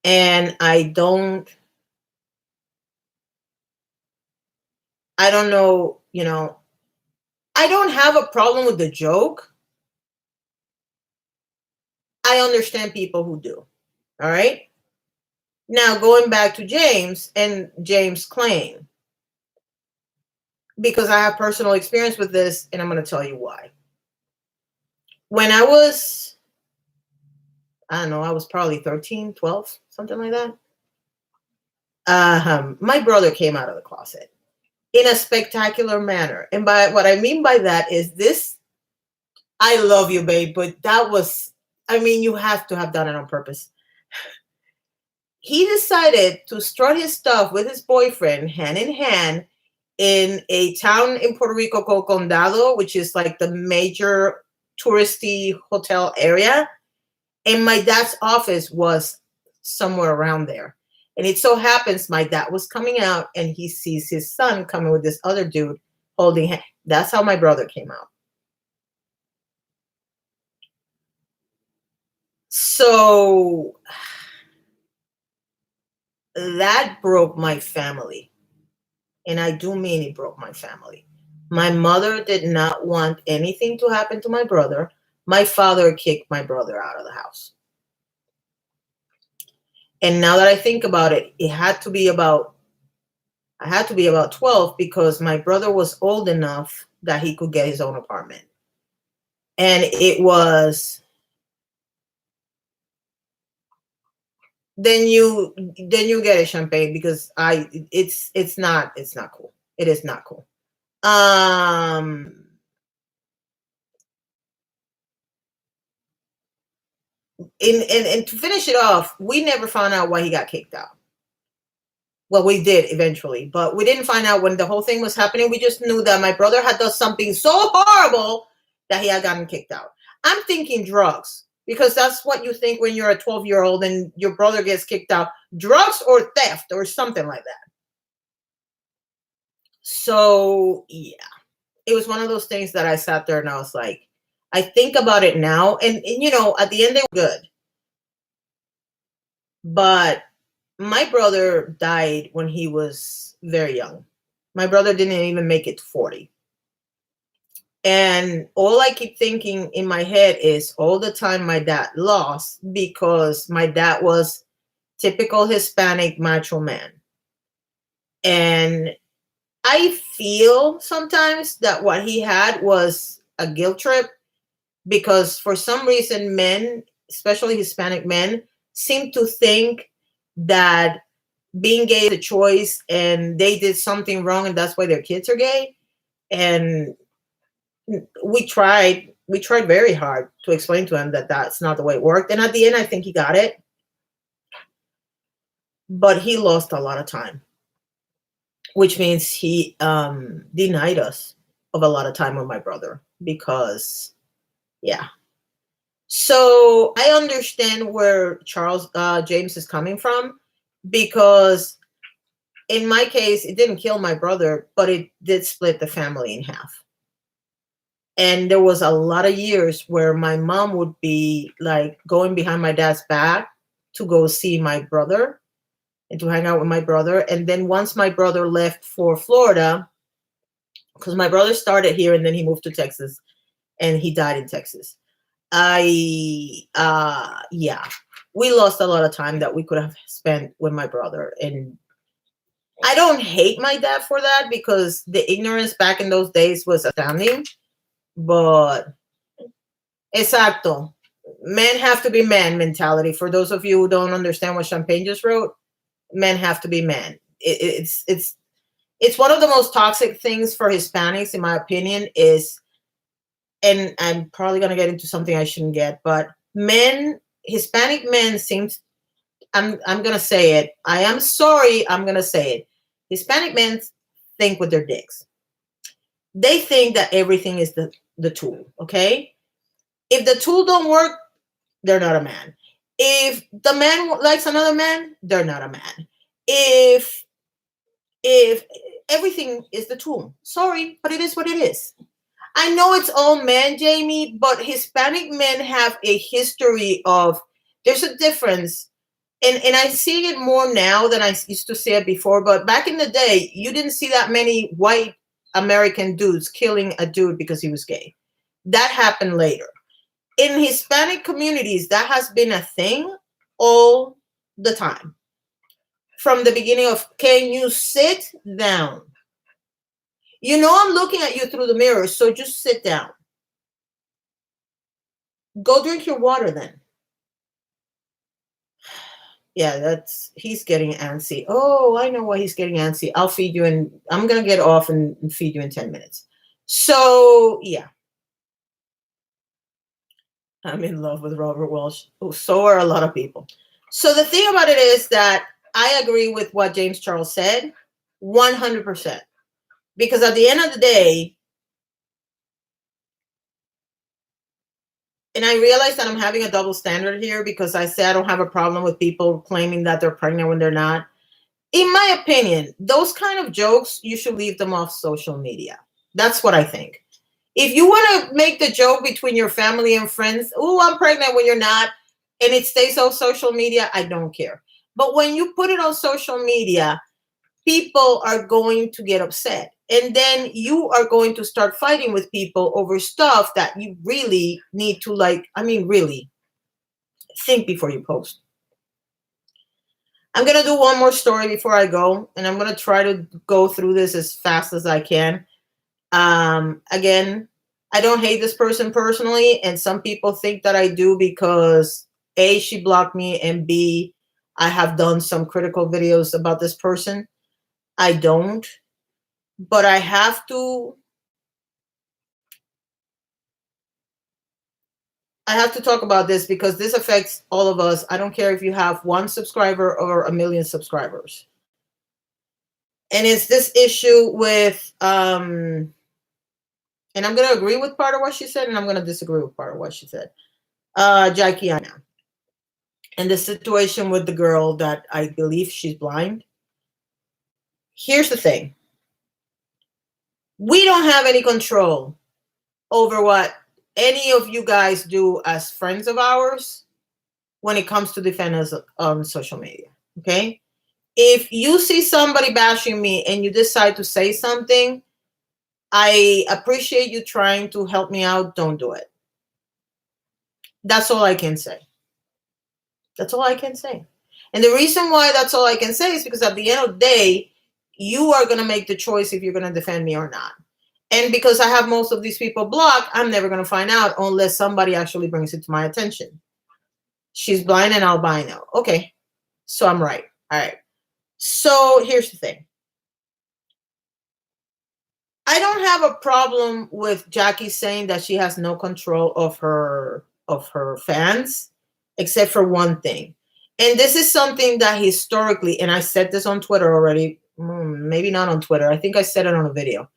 And I don't know, I don't have a problem with the joke. I understand people who do. All right. Now, going back to James and James' claim, because I have personal experience with this, and I'm going to tell you why. When I was, I don't know, I was probably 13, 12, something like that. My brother came out of the closet in a spectacular manner. And by what I mean by that is this, I love you, babe, but that was, I mean, you have to have done it on purpose. He decided to strut his stuff with his boyfriend hand in hand in a town in Puerto Rico called Condado, which is like the major touristy hotel area. And my dad's office was somewhere around there. And it so happens my dad was coming out and he sees his son coming with this other dude holding him. That's how my brother came out. So that broke my family. And I do mean it broke my family. My mother did not want anything to happen to my brother. My father kicked my brother out of the house. And now that I think about it, I had to be about 12 because my brother was old enough that he could get his own apartment. And it was, then you get a champagne because it's not cool. It is not cool. And to finish it off, we never found out why he got kicked out. Well, we did eventually, but we didn't find out when the whole thing was happening. We just knew that my brother had done something so horrible that he had gotten kicked out. I'm thinking drugs, because that's what you think when you're a 12-year-old and your brother gets kicked out. Drugs or theft or something like that. So, yeah, it was one of those things that I sat there and I was like, I think about it now. And at the end, they were good. But my brother died when he was very young. My brother didn't even make it to 40. And all I keep thinking in my head is all the time my dad lost, because my dad was typical Hispanic macho man. And I feel sometimes that what he had was a guilt trip, because for some reason men, especially Hispanic men, seem to think that being gay is a choice and they did something wrong and that's why their kids are gay. And we tried very hard to explain to him that that's not the way it worked. And at the end, I think he got it. But he lost a lot of time, which means he denied us of a lot of time with my brother because, yeah. So I understand where James is coming from, because in my case, it didn't kill my brother, but it did split the family in half. And there was a lot of years where my mom would be like going behind my dad's back to go see my brother and to hang out with my brother. And then once my brother left for Florida, because my brother started here and then he moved to Texas and he died in Texas. We lost a lot of time that we could have spent with my brother. And I don't hate my dad for that, because the ignorance back in those days was astounding. But exacto, men have to be men mentality. For those of you who don't understand what Champagne just wrote, men have to be men. It's one of the most toxic things for Hispanics, in my opinion, is, and I'm probably gonna get into something I shouldn't get, but Hispanic men seem, I'm gonna say it. I am sorry, I'm gonna say it. Hispanic men think with their dicks. They think that everything is the tool, okay? If the tool don't work, they're not a man. If the man likes another man, they're not a man. If everything is the tool. Sorry, but it is what it is. I know it's all men, Jamie, but Hispanic men have a history of, there's a difference. And I see it more now than I used to see it before. But back in the day, you didn't see that many white American dudes killing a dude because he was gay. That happened later. In Hispanic communities, that has been a thing all the time. From the beginning of, can you sit down? You know I'm looking at you through the mirror, so just sit down. Go drink your water then. Yeah, he's getting antsy. Oh, I know why he's getting antsy. I'll feed you and I'm going to get off and feed you in 10 minutes. So, yeah. I'm in love with Robert Welsh. Oh, so are a lot of people. So the thing about it is that I agree with what James Charles said 100%. Because at the end of the day, and I realize that I'm having a double standard here because I say I don't have a problem with people claiming that they're pregnant when they're not. In my opinion, those kind of jokes, you should leave them off social media. That's what I think. If you want to make the joke between your family and friends, oh, I'm pregnant when you're not, and it stays on social media, I don't care. But when you put it on social media, people are going to get upset. And then you are going to start fighting with people over stuff that you really need to, really think before you post. I'm going to do one more story before I go, and I'm going to try to go through this as fast as I can. Again, I don't hate this person personally, and some people think that I do because A, she blocked me, and B, I have done some critical videos about this person. I don't, but I have to talk about this because this affects all of us. I don't care if you have 1 subscriber or 1 million subscribers. And it's this issue with, and I'm going to agree with part of what she said, and I'm going to disagree with part of what she said. Jackie Anna. And the situation with the girl that I believe she's blind. Here's the thing. We don't have any control over what any of you guys do as friends of ours when it comes to defend us on social media. Okay? If you see somebody bashing me and you decide to say something, I appreciate you trying to help me out. Don't do it. That's all I can say. That's all I can say. And the reason why that's all I can say is because at the end of the day, you are going to make the choice if you're going to defend me or not. And because I have most of these people blocked, I'm never going to find out unless somebody actually brings it to my attention. She's blind and albino. Okay. So I'm right. All right. So here's the thing. I don't have a problem with Jackie saying that she has no control of her fans, except for one thing. And this is something that historically, and I said this on Twitter already, maybe not on Twitter. I think I said it on a video.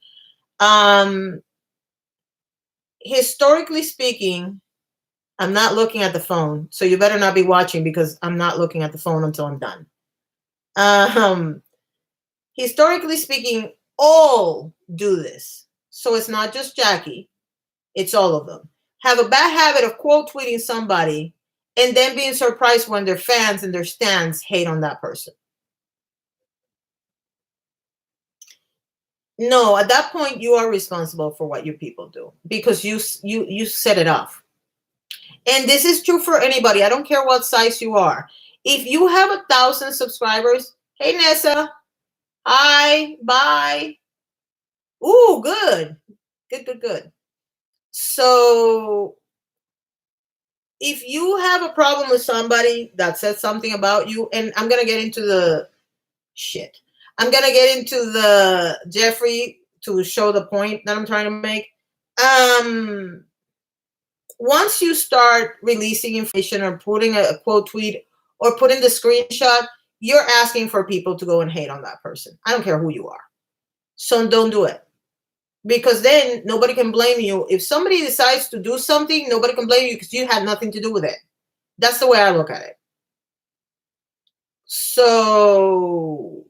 Historically speaking, I'm not looking at the phone, so you better not be watching because I'm not looking at the phone until I'm done. Historically speaking, all do this. So it's not just Jackie. It's all of them. Have a bad habit of quote tweeting somebody and then being surprised when their fans and their stands hate on that person. No, at that point, you are responsible for what your people do because you set it off. And this is true for anybody. I don't care what size you are. If you have 1,000 subscribers, hey, Nessa, hi, bye. Ooh, good. Good. So if you have a problem with somebody that says something about you, and I'm going to get into shit. I'm gonna get into the Jeffrey to show the point that I'm trying to make. Once you start releasing information or putting a quote tweet or putting the screenshot, you're asking for people to go and hate on that person. I don't care who you are. So don't do it. Because then nobody can blame you. If somebody decides to do something, nobody can blame you because you had nothing to do with it. That's the way I look at it. So,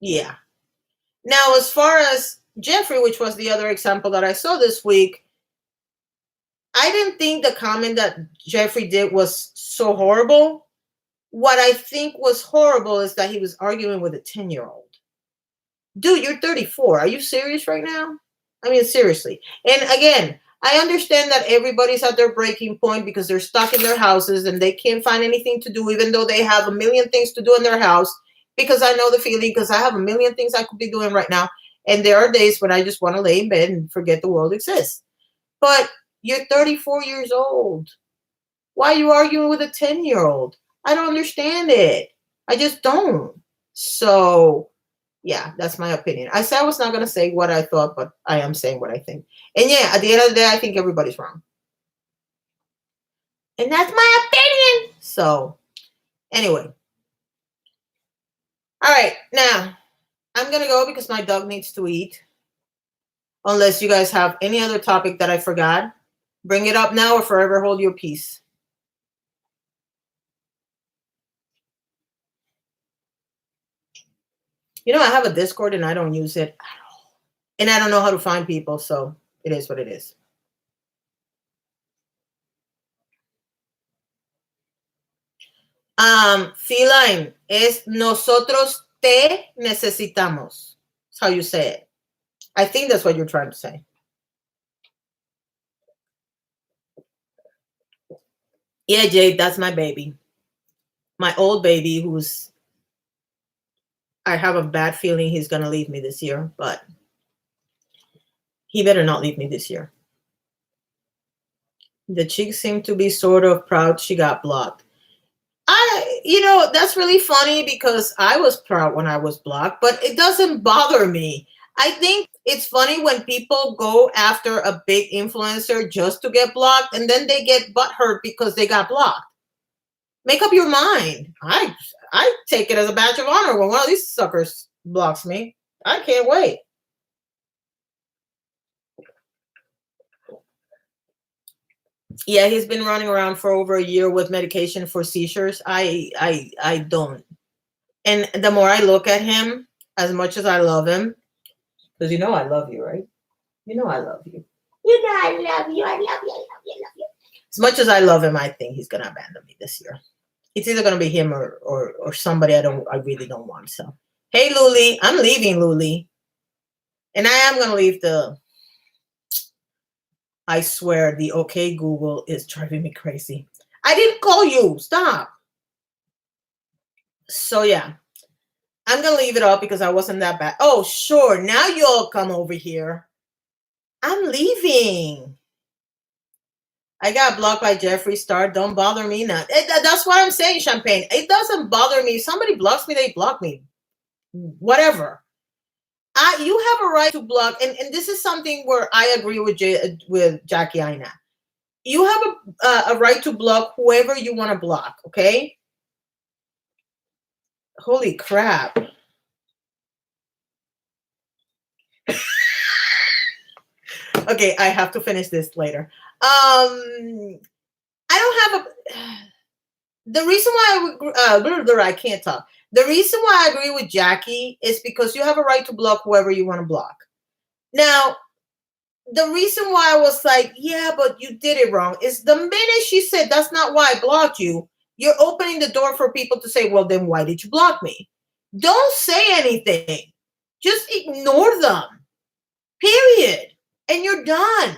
yeah. Now, as far as Jeffrey, which was the other example that I saw this week, I didn't think the comment that Jeffrey did was so horrible. What I think was horrible is that he was arguing with a 10-year-old. Dude, you're 34. Are you serious right now? I mean, seriously. And again, I understand that everybody's at their breaking point because they're stuck in their houses and they can't find anything to do, even though they have a million things to do in their house. Because I know the feeling, because I have a million things I could be doing right now. And there are days when I just want to lay in bed and forget the world exists. But you're 34 years old. Why are you arguing with a 10-year-old? I don't understand it. I just don't. So, yeah, that's my opinion. I said I was not going to say what I thought, but I am saying what I think. And yeah, at the end of the day, I think everybody's wrong. And that's my opinion. So, anyway. All right, now, I'm going to go because my dog needs to eat. Unless you guys have any other topic that I forgot. Bring it up now or forever hold your peace. You know, I have a Discord and I don't use it at all. And I don't know how to find people, so it is what it is. Feline es nosotros te necesitamos. That's how you say it. I think that's what you're trying to say. Yeah, Jade, that's my baby. My old baby who's, I have a bad feeling he's going to leave me this year, but he better not leave me this year. The chick seemed to be sort of proud she got blocked. That's really funny because I was proud when I was blocked, but it doesn't bother me. I think it's funny when people go after a big influencer just to get blocked and then they get butthurt because they got blocked. Make up your mind. I take it as a badge of honor when one of these suckers blocks me. I can't wait. Yeah, he's been running around for over a year with medication for seizures. I don't. And the more I look at him, as much as I love him, because you know I love you, right? You know I love you. You know I love you. I love you. I love you. I love you. As much as I love him, I think he's gonna abandon me this year. It's either gonna be him or somebody I really don't want. So, hey, Luli, I'm leaving, Luli, and I am gonna leave the. I swear the OK Google is driving me crazy. I didn't call you. Stop. So yeah, I'm gonna leave it up because I wasn't that bad. Oh, sure. Now you all come over here. I'm leaving. I got blocked by Jeffree Star. Don't bother me now. That's what I'm saying, Champagne. It doesn't bother me. If somebody blocks me, they block me. Whatever. You have a right to block, and this is something where I agree with Jackie Aina. You have a right to block whoever you want to block, okay? Holy crap. Okay, I have to finish this later. I don't have the reason why I can't talk. The reason why I agree with Jackie is because you have a right to block whoever you want to block. Now, the reason why I was like, yeah, but you did it wrong is the minute she said that's not why I blocked you, you're opening the door for people to say, well, then why did you block me? Don't say anything. Just ignore them. Period. And you're done.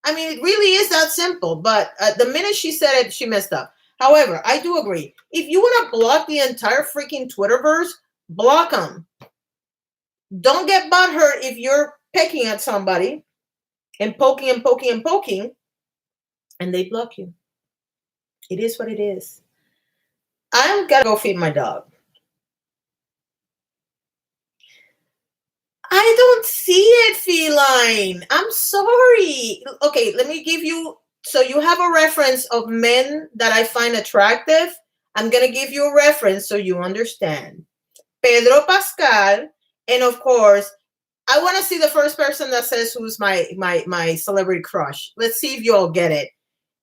I mean, it really is that simple. But the minute she said it, she messed up. However, I do agree. If you want to block the entire freaking Twitterverse, block them. Don't get butthurt if you're pecking at somebody and poking and poking and poking, and they block you. It is what it is. I'm gonna go feed my dog. I don't see it, feline. I'm sorry. Okay, let me give you, so you have a reference of men that I find attractive. I'm gonna give you a reference so you understand. Pedro Pascal, and of course, I want to see the first person that says who's my celebrity crush. Let's see if you all get it.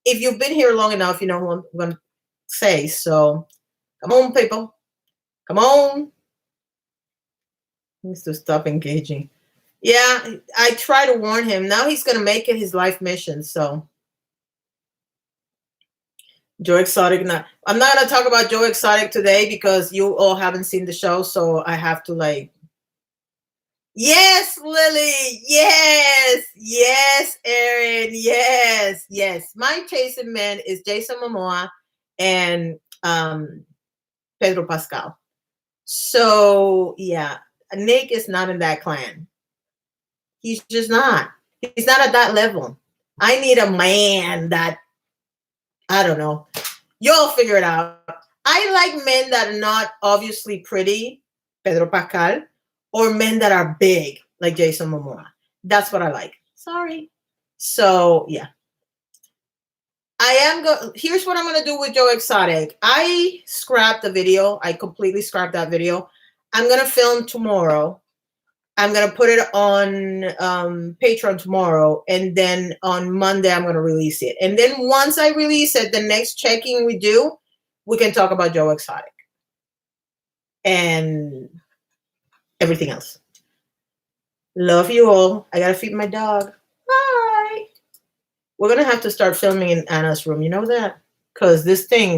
If you've been here long enough, you know who I'm gonna say. So come on, people. Come on. He needs to stop engaging. Yeah, I try to warn him. Now he's gonna make it his life mission. So Joe Exotic. Not. I'm not gonna talk about Joe Exotic today because you all haven't seen the show. So I have to like. Yes, Lily. Yes, yes, Erin. Yes, yes. My taste in men is Jason Momoa and Pedro Pascal. So yeah, Nick is not in that clan. He's just not. He's not at that level. I need a man that, I don't know. You'll figure it out. I like men that are not obviously pretty, Pedro Pascal, or men that are big, like Jason Momoa. That's what I like. Sorry. So yeah. Here's what I'm gonna do with Joe Exotic. I scrapped the video. I completely scrapped that video. I'm gonna film tomorrow. I'm gonna put it on Patreon tomorrow, and then on Monday I'm gonna release it. And then once I release it, the next checking we do, we can talk about Joe Exotic and everything else. Love you all. I gotta feed my dog. Bye. We're gonna have to start filming in Anna's room. You know that? Because this thing